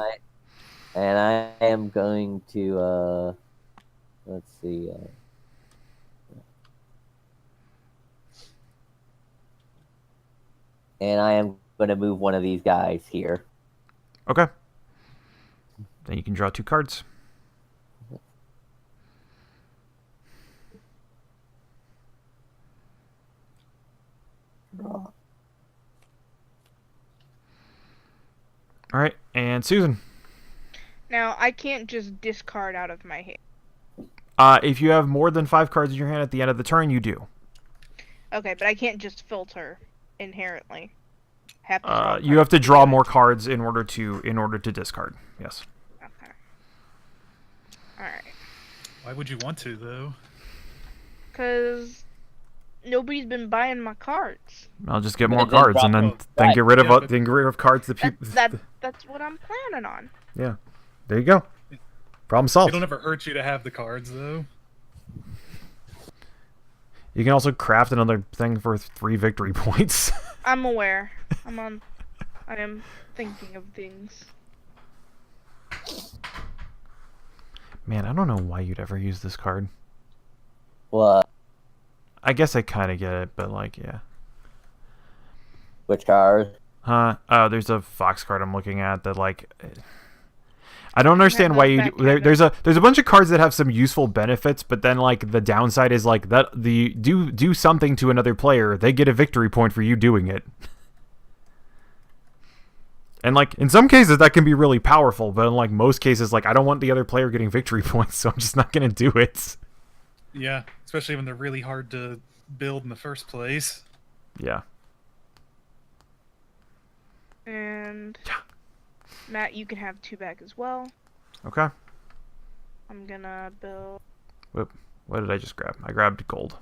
And I am going to, let's see. And I am going to move one of these guys here. Okay. Then you can draw 2 cards. Draw. All right, and Susan. Now, I can't just discard out of my hand. If you have more than 5 cards in your hand at the end of the turn, you do. Okay, but I can't just filter inherently. Have you have to draw more cards in order to discard. Yes. Okay. Alright. Why would you want to, though? Because nobody's been buying my cards. I'll just get more cards and then get rid of cards that people. That's what I'm planning on. Yeah. There you go. Problem solved. It'll never hurt you to have the cards, though. You can also craft another thing for 3 victory points. I'm aware. I am thinking of things. Man, I don't know why you'd ever use this card. What? I guess I kind of get it, but like, yeah. Which card? Huh? Oh, there's a fox card I'm looking at that like. I don't understand why you. There's a bunch of cards that have some useful benefits, but then like the downside is like that do something to another player, they get a victory point for you doing it. And like in some cases that can be really powerful, but in like most cases, like I don't want the other player getting victory points, so I'm just not gonna do it. Yeah, especially when they're really hard to build in the first place. Yeah. And Matt, you can have 2 back as well. Okay. I'm gonna build. Whoop. What did I just grab? I grabbed gold.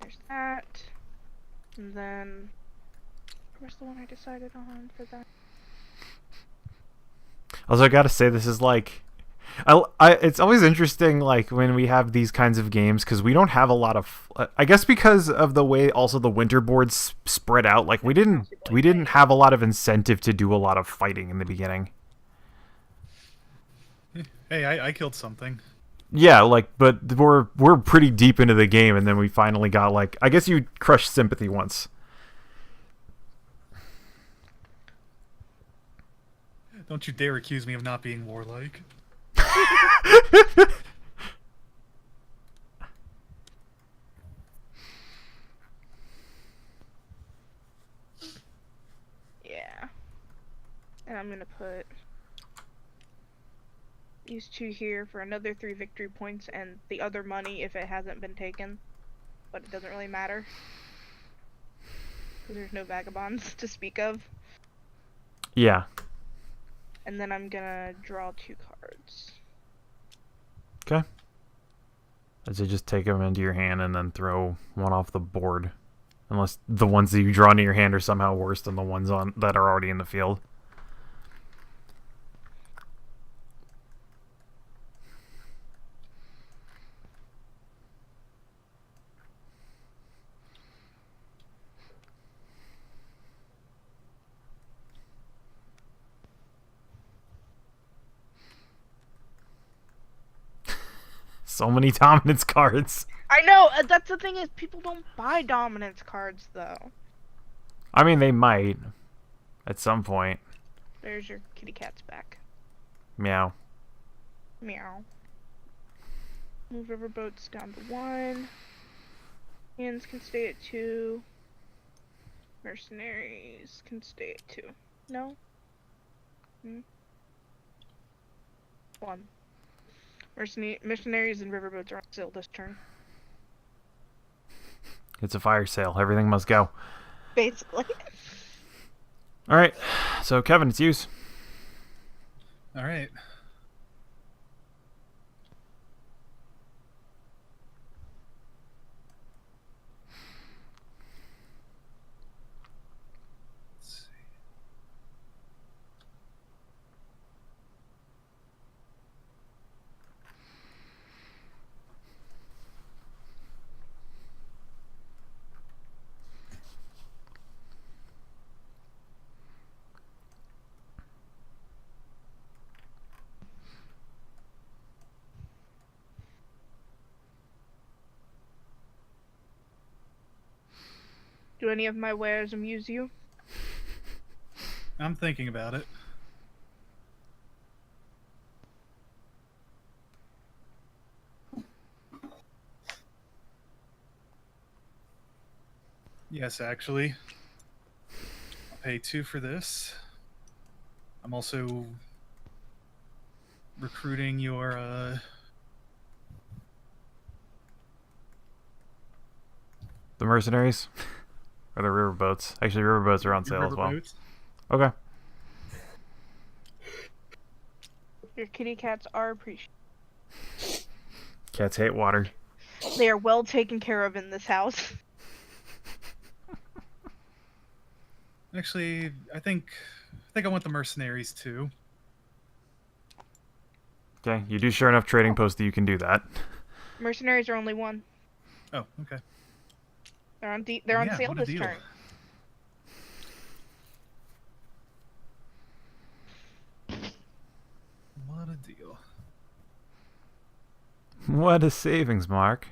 There's that. And then Where's the one I decided on for that? Also, I gotta say, this is like, it's always interesting, like when we have these kinds of games, because we don't have a lot of. I guess because of the way also the winter boards spread out, like we didn't have a lot of incentive to do a lot of fighting in the beginning. Hey, I killed something. Yeah, like, but we're pretty deep into the game, and then we finally got like, I guess you crushed sympathy once. Don't you dare accuse me of not being warlike. Yeah. And I'm gonna put these 2 here for another 3 victory points, and the other money if it hasn't been taken. But it doesn't really matter. Because there's no vagabonds to speak of. Yeah. And then I'm gonna draw 2 cards. Okay. I'd say just take them into your hand and then throw one off the board. Unless the ones that you draw into your hand are somehow worse than the ones that are already in the field. So many dominance cards. I know, that's the thing is people don't buy dominance cards though. I mean, they might. At some point. There's your kitty cat's back. Meow. Meow. Move riverboats down to 1. Hands can stay at 2. Mercenaries can stay at 2. No? 1. Mercenaries and riverboats are on sale this turn. It's a fire sale. Everything must go. Basically. Alright. So, Kevin, it's yours. All right. Let's see. Do any of my wares amuse you? I'm thinking about it. Yes, actually. I'll pay 2 for this. I'm also recruiting your The mercenaries? Or the riverboats? Actually, riverboats are on sale as well. riverboats. Okay. Your kitty cats are appreciated. Cats hate water. They are well taken care of in this house. Actually, I think I want the mercenaries too. Okay, you do share enough trading posts that you can do that. Mercenaries are only 1. Oh, okay. They're on Yeah, sale what a this deal. turn. What a deal. What a savings, Mark.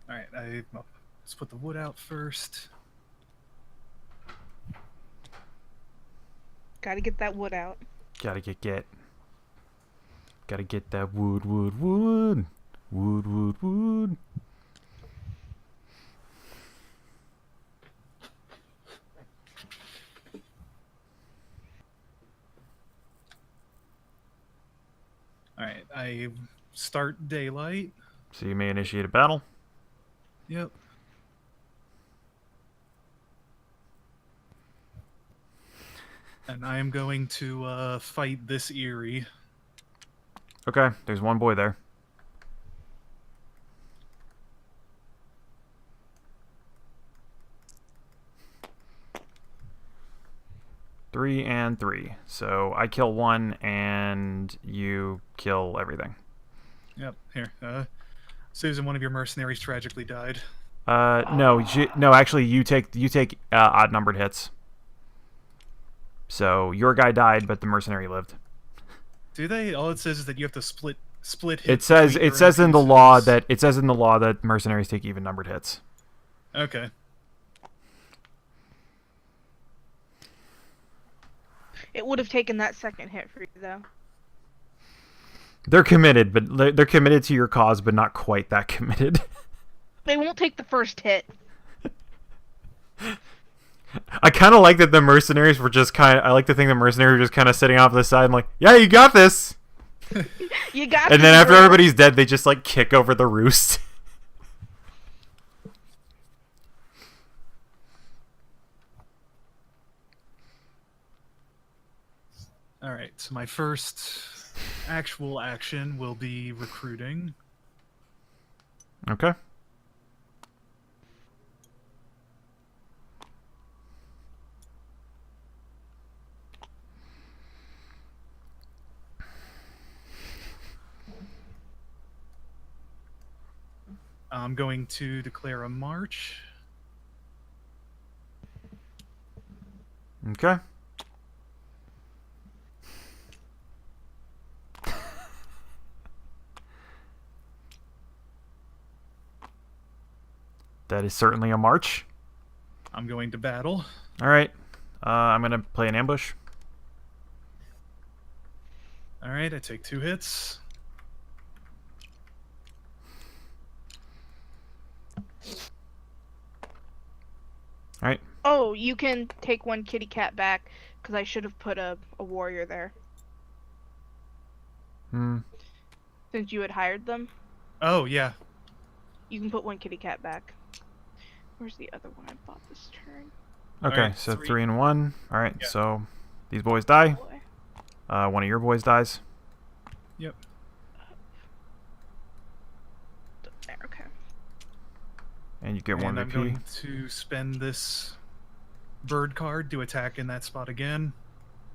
Alright, let's put the wood out first. Gotta get that wood out. Gotta get. Gotta get that wood. Wood. I start daylight. So you may initiate a battle. Yep. And I am going to fight this Eerie. Okay, there's one boy there. Three and three. So I kill one and you kill everything. Yep. Here. Susan, one of your mercenaries tragically died. No, no. Actually, you take odd numbered hits. So your guy died, but the mercenary lived. Do they? All it says is that you have to split hits. It says between it your says in the enemies. law that mercenaries take even numbered hits. Okay. It would have taken that second hit for you, though. They're committed, but they're committed to your cause, but not quite that committed. They won't take the first hit. I kind of like that the mercenaries were just I like to think the mercenaries were just kind of sitting off to the side and like, yeah, you got this. You got And this, then after bro. everybody's dead, they just like kick over the roost. All right. So my first actual action will be recruiting. Okay. I'm going to declare a march. Okay. That is certainly a march. I'm going to battle. All right. I'm going to play an ambush. All right. I take 2 hits. All right. Oh, you can take one kitty cat back, because I should have put a warrior there. Since you had hired them, Oh, yeah. you can put one kitty cat back. Where's the other one I bought this turn? Okay, Alright, so 3. 3 and 1. All right, Yeah. so these boys die. Boy. One of your boys dies. Yep. There, okay. And you get one And I'm VP. going to spend this bird card to attack in that spot again.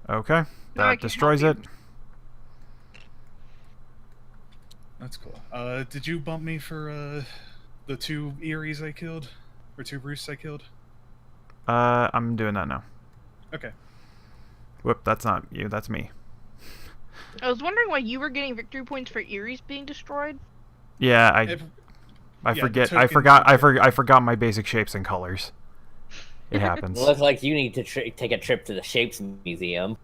Okay, No, I that can destroys help it. That's cool. Did you bump me for the 2 Eries I killed? Or 2 Roosts I killed? I'm doing that now. Okay. Whoop, that's not you, that's me. I was wondering why you were getting victory points for Erie's being destroyed. Yeah, I Yeah, the forget. token- I forgot my basic shapes and colors. It happens. Looks like you need to take a trip to the Shapes Museum.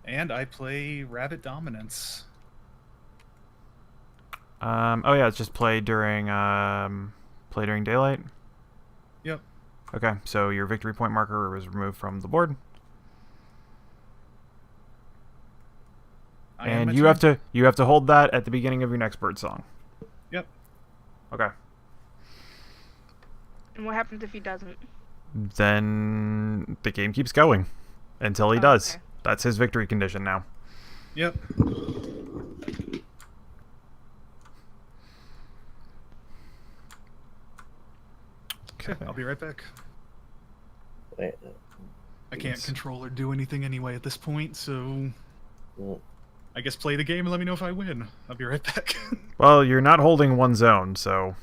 And I play Rabbit Dominance. Oh yeah, it's just play during daylight. Yep. Okay, so your victory point marker was removed from the board, and you have to hold that at the beginning of your next bird song. Yep. Okay. And what happens if he doesn't? Then the game keeps going until he Oh, does. okay. That's his victory condition now. Yep. Okay, I'll be right back. Wait, I can't control or do anything anyway at this point, so well, I guess play the game and let me know if I win. I'll be right back. Well, you're not holding one zone, so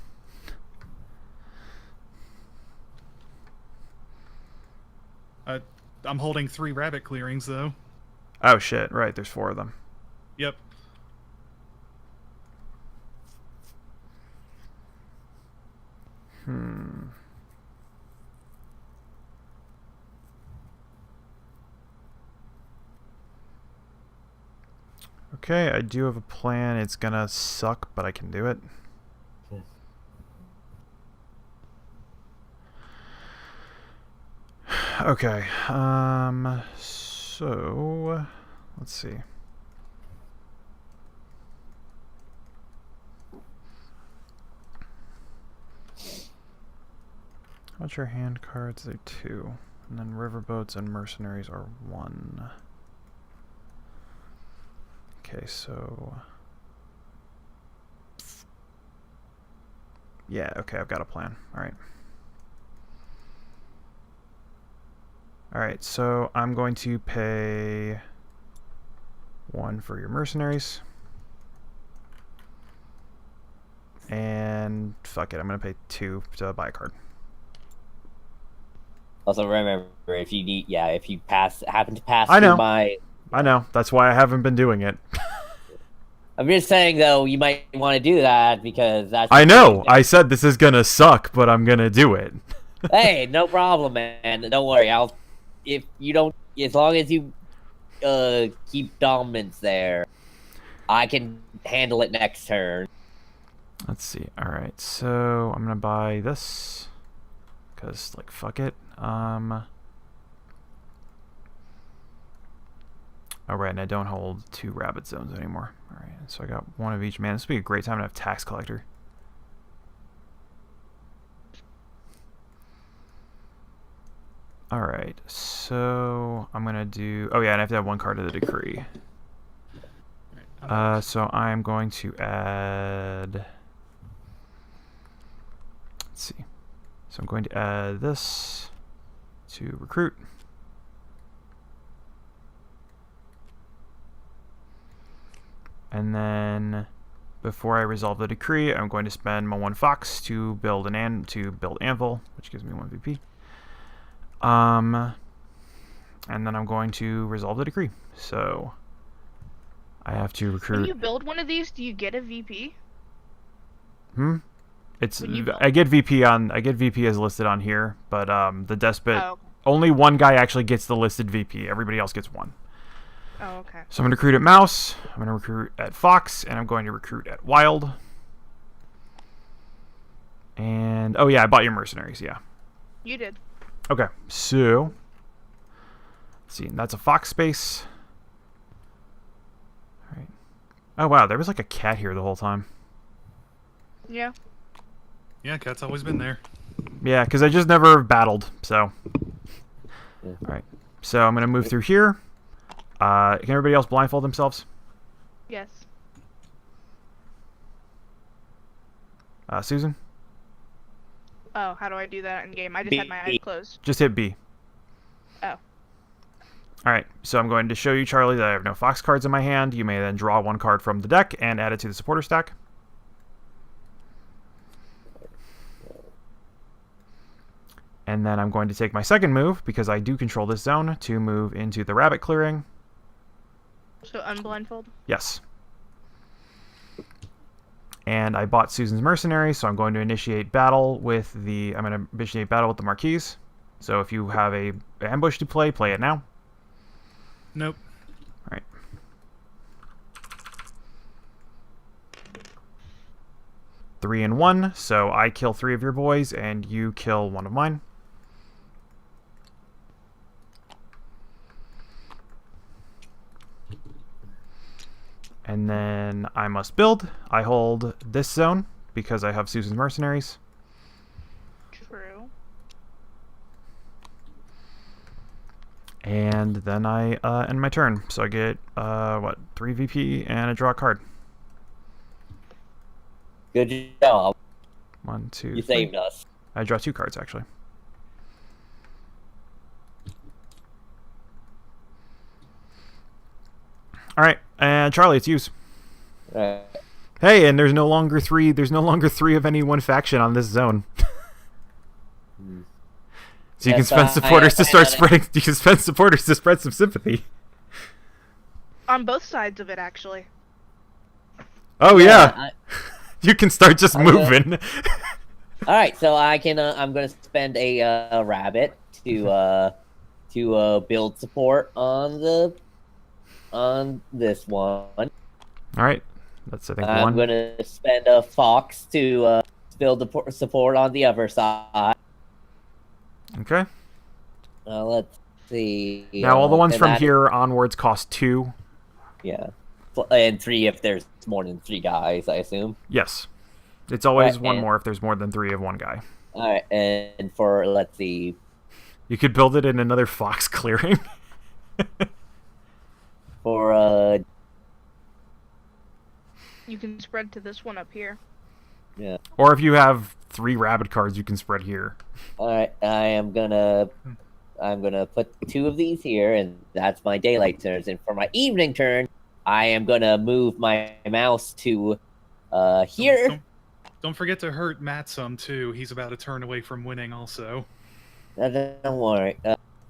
I'm holding 3 rabbit clearings though. oh shit, right, there's 4 of them. Yep. Okay, I do have a plan. It's gonna suck, but I can do it. Okay. So, let's see. What's your hand cards? They're 2. And then riverboats and mercenaries are 1. Okay, so... Yeah, okay, I've got a plan. Alright. Alright, so I'm going to pay 1 for your mercenaries. And fuck it, I'm gonna pay 2 to buy a card. Also, remember, if you need, if you happen to pass I know. through my... I know, that's why I haven't been doing it. I'm just saying, though, you might want to do that, because that's... I know, I said this is gonna suck, but I'm gonna do it. Hey, no problem, man. Don't worry, if you don't... As long as you keep dominance there, I can handle it next turn. Let's see, alright, so I'm gonna buy this, because, like, fuck it. Oh, right, and I don't hold 2 rabbit zones anymore. Alright, so I got 1 of each. Man, this would be a great time to have tax collector. Alright, so I'm gonna do... Oh yeah, and I have to have 1 card of the decree. So I'm going to add... Let's see. So I'm going to add this to recruit. And then before I resolve the decree, I'm going to spend my 1 fox to build anvil, which gives me 1 VP. And then I'm going to resolve the decree. So I have to recruit. When you build one of these, do you get a VP? It's When you build- I get VP as listed on here, but the despot Oh, okay. only 1 guy actually gets the listed VP. Everybody else gets 1. Oh, okay. So I'm going to recruit at Mouse, I'm going to recruit at Fox, and I'm going to recruit at Wild. And, oh yeah, I bought your mercenaries, yeah. You did. Okay, so, let's see, that's a Fox space. Alright. Oh wow, there was like a cat here the whole time. Yeah. Yeah, cat's always been there. Yeah, because I just never battled, so. Yeah. Alright, so I'm going to move through here. Can everybody else blindfold themselves? Yes. Susan? Oh, how do I do that in game? I just had my eyes closed. Just hit B. Oh. Alright, so I'm going to show you, Charlie, that I have no Fox cards in my hand. You may then draw 1 card from the deck and add it to the supporter stack. And then I'm going to take my second move, because I do control this zone, to move into the rabbit clearing. So unblindfold? Yes. And I bought Susan's mercenaries, so I'm going to initiate battle with the Marquise. So if you have a ambush to play it now. Nope. Alright. Three and 1, so I kill 3 of your boys, and you kill 1 of mine. And then I must build. I hold this zone because I have Susan's mercenaries. True. And then I end my turn. So I get, 3 VP and I draw a card. Good job. 1, 2, You 3. saved us. I draw 2 cards, actually. Alright, and Charlie, it's yours. Right. Hey, and there's no longer 3 of any one faction on this zone. So you can spend supporters to start spreading. You can spend supporters to spread some sympathy. On both sides of it, actually. Oh yeah, you can start just moving. All right, so I can. I'm gonna spend a rabbit to build support on this one. All right, that's I think I'm 1. gonna spend a fox to build the support on the other side. Okay. Let's The Now, all the ones and from that- here onwards cost 2. Yeah, and 3 if there's more than 3 guys, I assume. Yes. It's always Right, one and- more if there's more than 3 of one guy. All right, and for let's see, You could build it in another fox clearing. for You can spread to this one up here. yeah. Or if you have 3 rabbit cards, you can spread here. All right, I'm gonna put 2 of these here, and that's my daylight turns. And for my evening turn, I am gonna move my mouse to here. Don't forget to hurt Matt some too. He's about a turn away from winning, also. Don't worry.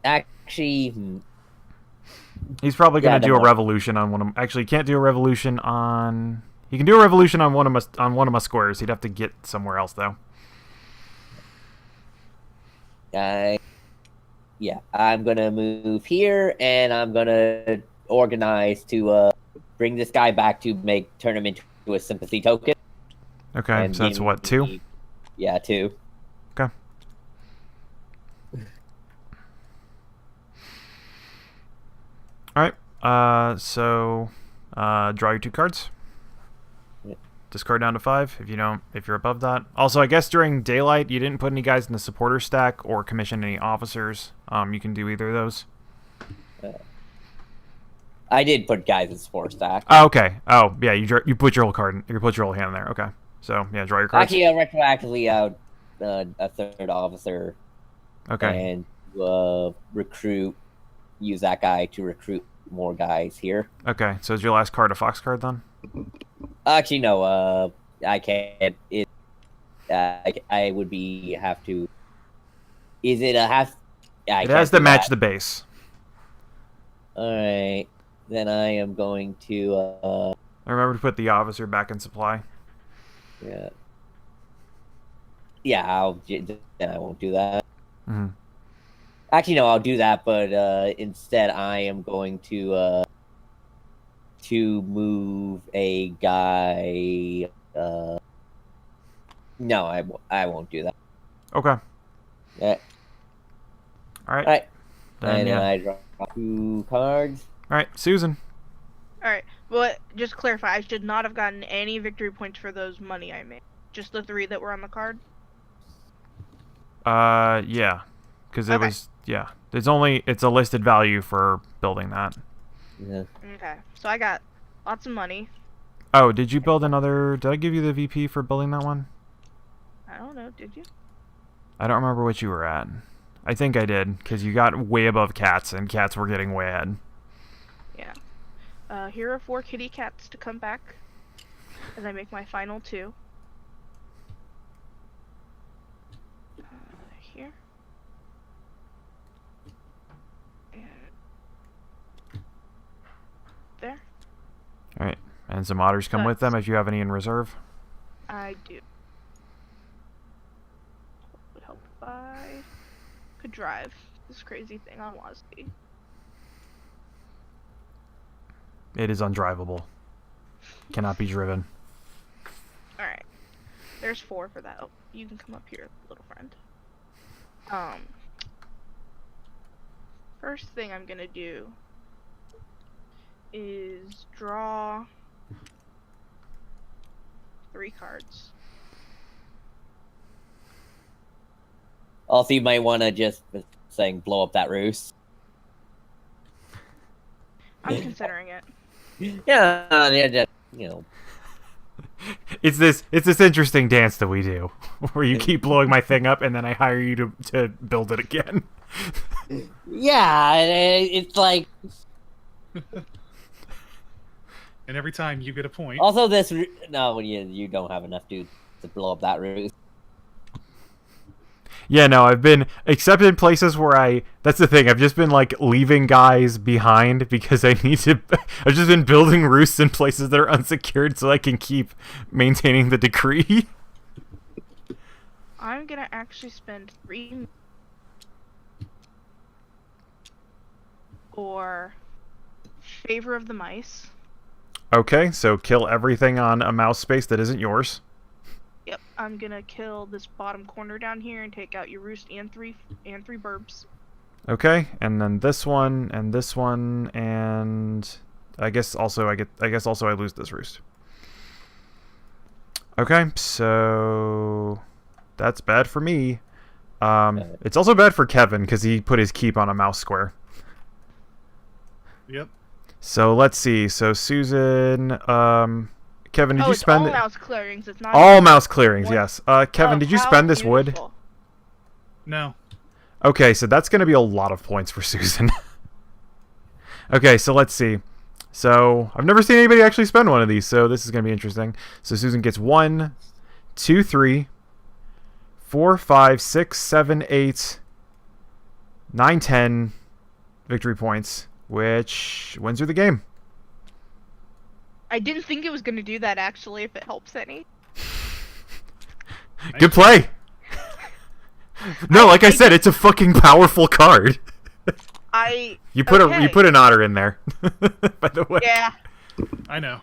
Actually, He's probably going Yeah, to do a don't worry. revolution on one of... Actually, he can't do a revolution on... He can do a revolution on one of my squares. He'd have to get somewhere else, though. yeah, I'm gonna move here, and I'm gonna organize to bring this guy back to turn him into a sympathy token. Okay, and so that's give what, 2? me- Yeah, 2. Okay. Alright, so draw your 2 cards. Yeah. Discard down to 5 if you're above that. Also, I guess during daylight you didn't put any guys in the supporter stack or commission any officers. You can do either of those. I did put guys in support stack. Oh, okay. Oh, yeah, you put your whole card. You put your whole hand there. Okay. So yeah, draw your cards. Actually, I'll retroactively out a 3rd officer Okay. and use that guy to recruit more guys here. Okay. So is your last card a fox card then? Actually, no. I can't. I would have to. Is it a half? Yeah, It has to match the base. All right, then I am going to. Remember to put the officer back in supply. Yeah. Yeah, then I won't do that. Mm-hmm. Actually, no, I'll do that, but instead I am going to move a guy. No, I won't do that. Okay. Yeah. All right. All right. Then, And then yeah. I draw 2 cards. All right, Susan. Alright, but just to clarify, I should not have gotten any victory points for those money I made. Just the 3 that were on the card? Yeah, because it Okay. was it's a listed value for building that. Yeah. Okay, so I got lots of money. Oh, did you build another? Did I give you the VP for building that one? I don't know, did you? I don't remember what you were at. I think I did, because you got way above cats, and cats were getting way ahead. Yeah. Here are 4 kitty cats to come back as I make my final 2. Here. And there. All right, and some otters come with them if you have any in reserve. I do. Would help if I could drive this crazy thing on WASD. It is undrivable. Cannot be driven. Alright. There's 4 for that. Oh, you can come up here, little friend. First thing I'm gonna do is draw 3 cards. Also, you might want to just saying blow up that roost. I'm considering it. Yeah, just, It's this interesting dance that we do, where you keep blowing my thing up, and then I hire you to build it again. Yeah, it's like. And every time you get a point. Also, no, you don't have enough to blow up that roost. Yeah, no, I've been except in places where that's the thing, I've just been like leaving guys behind because I've just been building roosts in places that are unsecured so I can keep maintaining the decree. I'm gonna actually spend 3 or favor of the mice. Okay, so kill everything on a mouse space that isn't yours. Yep, I'm gonna kill this bottom corner down here and take out your roost and three burbs. Okay, and then this one, and I guess also I lose this roost. Okay, so that's bad for me. It's also bad for Kevin because he put his keep on a mouse square. Yep. So let's see. So Susan, Kevin, did you it's spend all mouse clearings. It's not all even mouse clearings? one. Yes. Kevin, Oh, did you how spend this wood? beautiful. No. Okay, so that's going to be a lot of points for Susan. Okay, so let's see. So I've never seen anybody actually spend one of these, so this is going to be interesting. So Susan gets 1, 2, 3, 4, 5, 6, 7, 8, 9, 10 victory points, which wins her the game. I didn't think it was gonna do that actually. If it helps any. Good play. No, like I said, it's a fucking powerful card. You put an otter in there. By the way. Yeah. I know.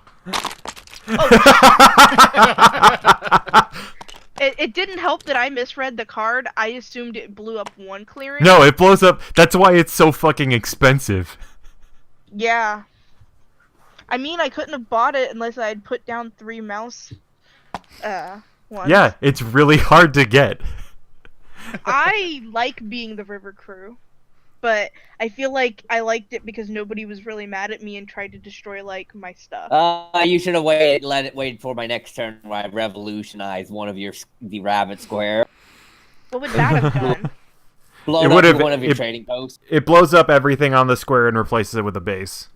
It didn't help that I misread the card. I assumed it blew up one clearing. No, it blows up. That's why it's so fucking expensive. Yeah. I mean, I couldn't have bought it unless I had put down 3 mouse. Ones. Yeah, it's really hard to get. I like being the river crew, but I feel like I liked it because nobody was really mad at me and tried to destroy like my stuff. You should have waited for my next turn where I revolutionize one of the rabbit square. What would that have done? Blown It would up have- one of your it- trading posts. It blows up everything on the square and replaces it with a base.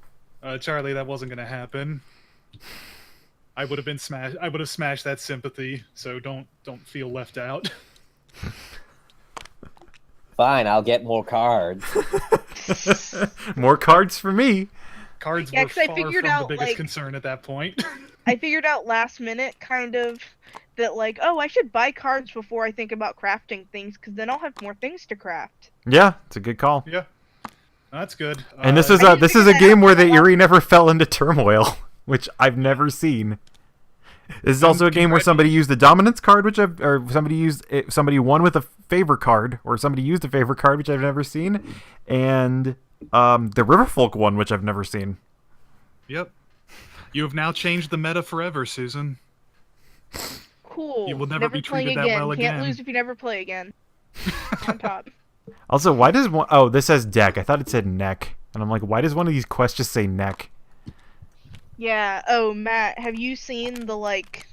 Charlie, that wasn't gonna happen. I would have smashed that sympathy, so don't feel left out. Fine, I'll get more cards. More cards for me. Cards Yeah, were 'cause I far figured from out, the biggest like- concern at that point. I figured out last minute, kind of, that like, oh, I should buy cards before I think about crafting things, because then I'll have more things to craft. Yeah, it's a good call. Yeah, that's good. And this Uh, is I a didn't this is figure a that game out where for the a while. Erie never fell into turmoil, which I've never seen. This is also a game where somebody used the dominance card, somebody won with a favor card, or somebody used a favor card, which I've never seen, and the Riverfolk one, which I've never seen. Yep. You have now changed the meta forever, Susan. Cool. You will never be play treated that well Can't again. lose if you never play again. On top. Also, why does one... Oh, this says deck. I thought it said neck. And I'm like, why does one of these quests just say neck? Yeah. Oh, Matt, have you seen the like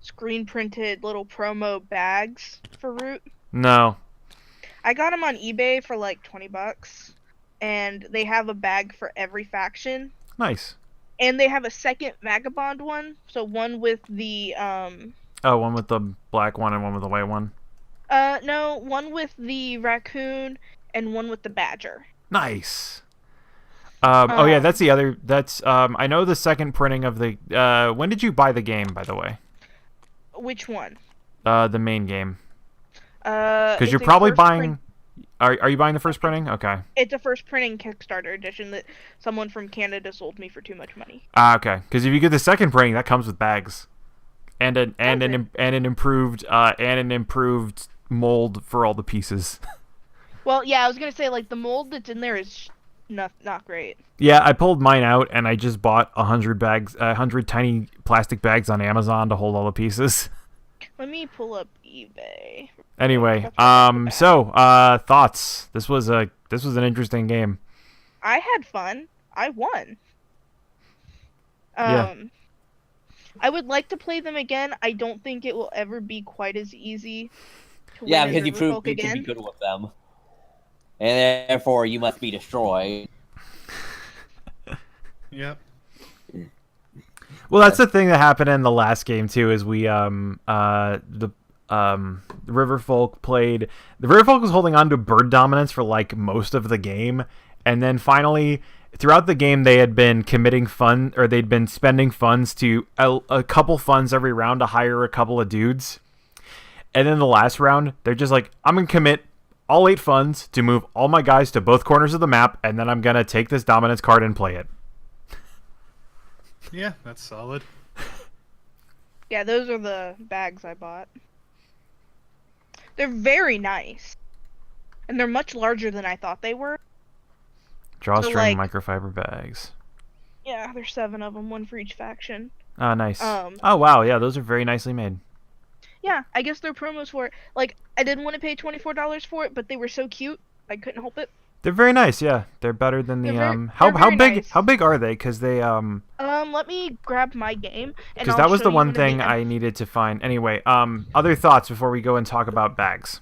screen printed little promo bags for Root? No. I got them on eBay for like $20, and they have a bag for every faction, Nice. and they have a second Vagabond one. So one with the Oh, one with the black one and one with the white one. no, one with the raccoon and one with the badger. Nice. Oh yeah, that's the other. That's I know the second printing of the. When did you buy the game, by the way? Which one? The main game. Because Because you're probably buying. Are you buying the first printing? Okay. It's a first printing Kickstarter edition that someone from Canada sold me for too much money. Okay. Because if you get the second printing, that comes with bags, and an improved mold for all the pieces. Well, yeah, I was gonna say like the mold that's in there is not great. Yeah, I pulled mine out and I just bought 100 tiny plastic bags on Amazon to hold all the pieces. Let me pull up eBay. Anyway, thoughts. This was an interesting game. I had fun. I won. Yeah. I would like to play them again. I don't think it will ever be quite as easy to Yeah, win because you Riverfolk proved you can be good with them. And therefore, you must be destroyed. Yep. Well, that's the thing that happened in the last game too. Is we the Riverfolk played. The Riverfolk was holding on to bird dominance for like most of the game, and then finally, throughout the game, they had been they'd been spending funds to a couple funds every round to hire a couple of dudes, and then the last round, they're just like, I'm gonna commit all 8 funds to move all my guys to both corners of the map, and then I'm gonna take this dominance card and play it. Yeah, that's solid. Yeah, those are the bags I bought. They're very nice. and they're much larger than I thought they were. Drawstring like- microfiber bags. Yeah, there's 7 of them, one for each faction. Oh, nice. Um, Oh, wow. Yeah, those are very nicely made. Yeah, I guess they're promos for it. Like, I didn't want to pay $24 for it, but they were so cute, I couldn't help it. They're very nice. Yeah, they're better than the How they're very big nice. how big are they? Because they Let me grab my game. because that was the one thing I needed to find. Anyway, other thoughts before we go and talk about bags.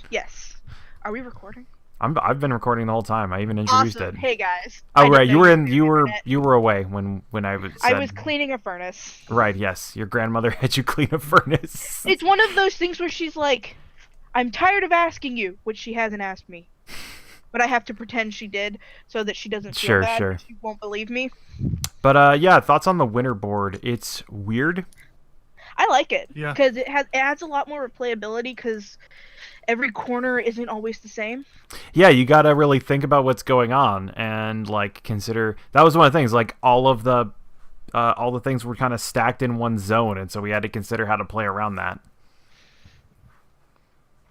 Yes. Are we recording? I've been recording the whole time. I even introduced Awesome. it. Hey guys. Oh I right, didn't you know were had in the you were internet. you were away when I was. I was cleaning a furnace. Right. Yes, your grandmother had you clean a furnace. It's one of those things where she's like, "I'm tired of asking you," which she hasn't asked me, but I have to pretend she did so that she doesn't feel Sure, bad. sure. She won't believe me. But yeah, thoughts on the winter board? It's weird. I like it Yeah. because it adds a lot more replayability because every corner isn't always the same. Yeah, you got to really think about what's going on and like consider. That was one of the things. Like all the things were kind of stacked in one zone, and so we had to consider how to play around that.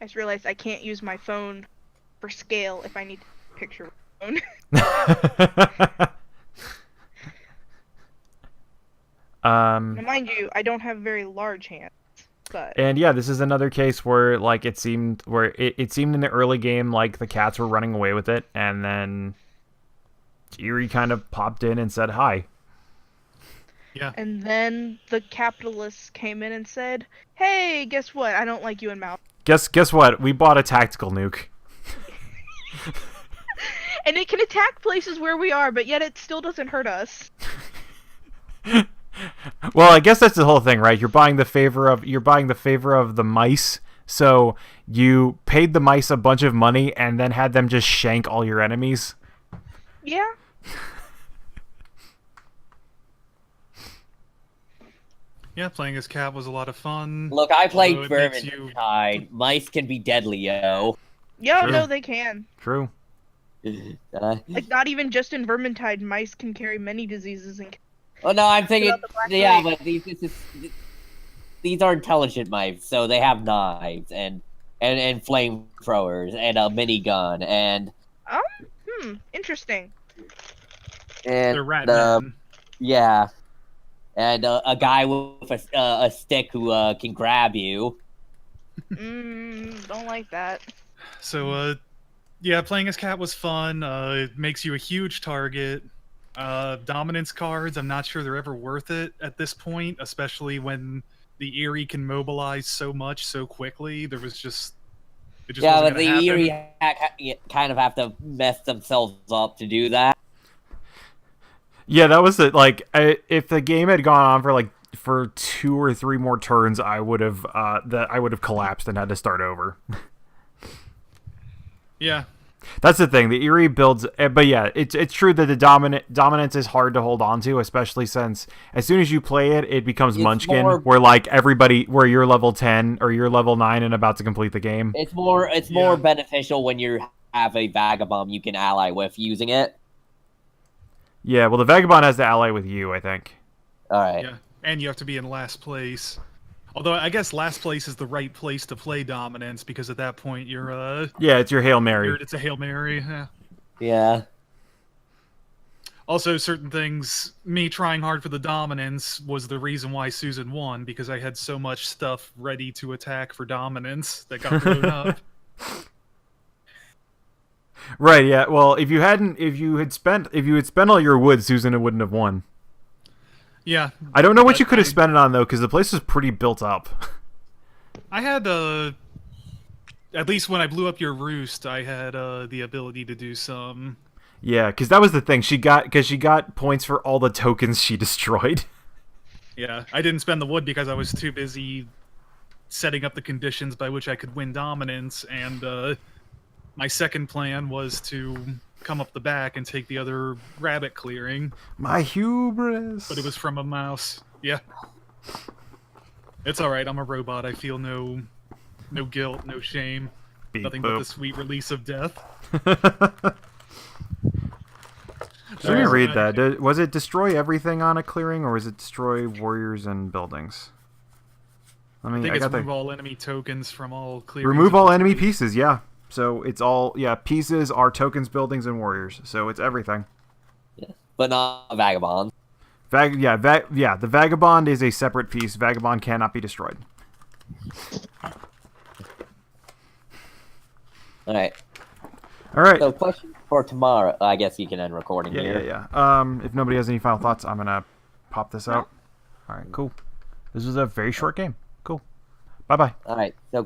I just realized I can't use my phone for scale if I need to picture my phone. Now, mind you, I don't have very large hands, but And yeah, this is another case where like it seemed in the early game like the cats were running away with it, and then Erie kind of popped in and said hi. Yeah. and then the capitalists came in and said, "Hey, guess what? I don't like you and Mouse." Guess what? We bought a tactical nuke. And it can attack places where we are, but yet it still doesn't hurt us. Well, I guess that's the whole thing, right? You're buying the favor of the mice. So you paid the mice a bunch of money and then had them just shank all your enemies. Yeah. Yeah, playing as Cat was a lot of fun. Look, I played Although it makes you- Vermintide. Mice can be deadly, yo. Yeah, True. no, they can. True. Like, not even just in Vermintide, mice can carry many diseases and Well, no, I'm thinking, about the Black yeah, Plague. but these are intelligent mice, so they have knives and flamethrowers and a minigun and interesting. and They're rat men. yeah, and a guy with a stick who can grab you. Don't like that. So, yeah, playing as Cat was fun. It makes you a huge target. Dominance cards, I'm not sure they're ever worth it at this point, especially when the Eerie can mobilize so much so quickly. It just Yeah, wasn't but the gonna happen. Eerie kind of have to mess themselves up to do that. Yeah, that was it. Like, if the game had gone on for 2 or 3 more turns, I would have collapsed and had to start over. Yeah, That's the thing. The Eerie builds, but yeah, it's true that the dominance is hard to hold on to, especially since as soon as you play it, it becomes It's Munchkin, more- where like where you're level 10 or you're level 9 and about to complete the game. It's more Yeah. beneficial when you have a vagabond you can ally with using it. Yeah, well, the Vagabond has to ally with you, I think. All right. yeah, and you have to be in last place. Although I guess last place is the right place to play Dominance because at that point you're Yeah, it's your Hail Mary. it's a Hail Mary. Yeah. Yeah. Also, certain things, me trying hard for the Dominance was the reason why Susan won, because I had so much stuff ready to attack for Dominance that got blown up. Right, yeah. Well, if you had spent all your wood, Susan wouldn't have won. Yeah. I don't know what but you could have spent it on though, because the place was pretty built up. I had, at least when I blew up your roost, I had the ability to do some. Yeah, because that was the thing. She got points for all the tokens she destroyed. Yeah, I didn't spend the wood because I was too busy setting up the conditions by which I could win Dominance, and my second plan was to come up the back and take the other rabbit clearing, My hubris. but it was from a mouse. Yeah. It's alright, I'm a robot. I feel no guilt, no shame. Beep Nothing but boop. the sweet release of death. Let me read that. Was it destroy everything on a clearing, or was it destroy warriors and buildings? I think it's remove all enemy tokens from all clearings. Remove all enemy pieces. Yeah. So it's all pieces are tokens, buildings, and warriors. So it's everything. Yes, but not vagabonds. The vagabond is a separate piece. Vagabond cannot be destroyed. All right. All right. So, question for tomorrow. I guess you can end recording here. Yeah. If nobody has any final thoughts, I'm gonna pop this out. All right, cool. This was a very short game. Cool. Bye bye. All right. So,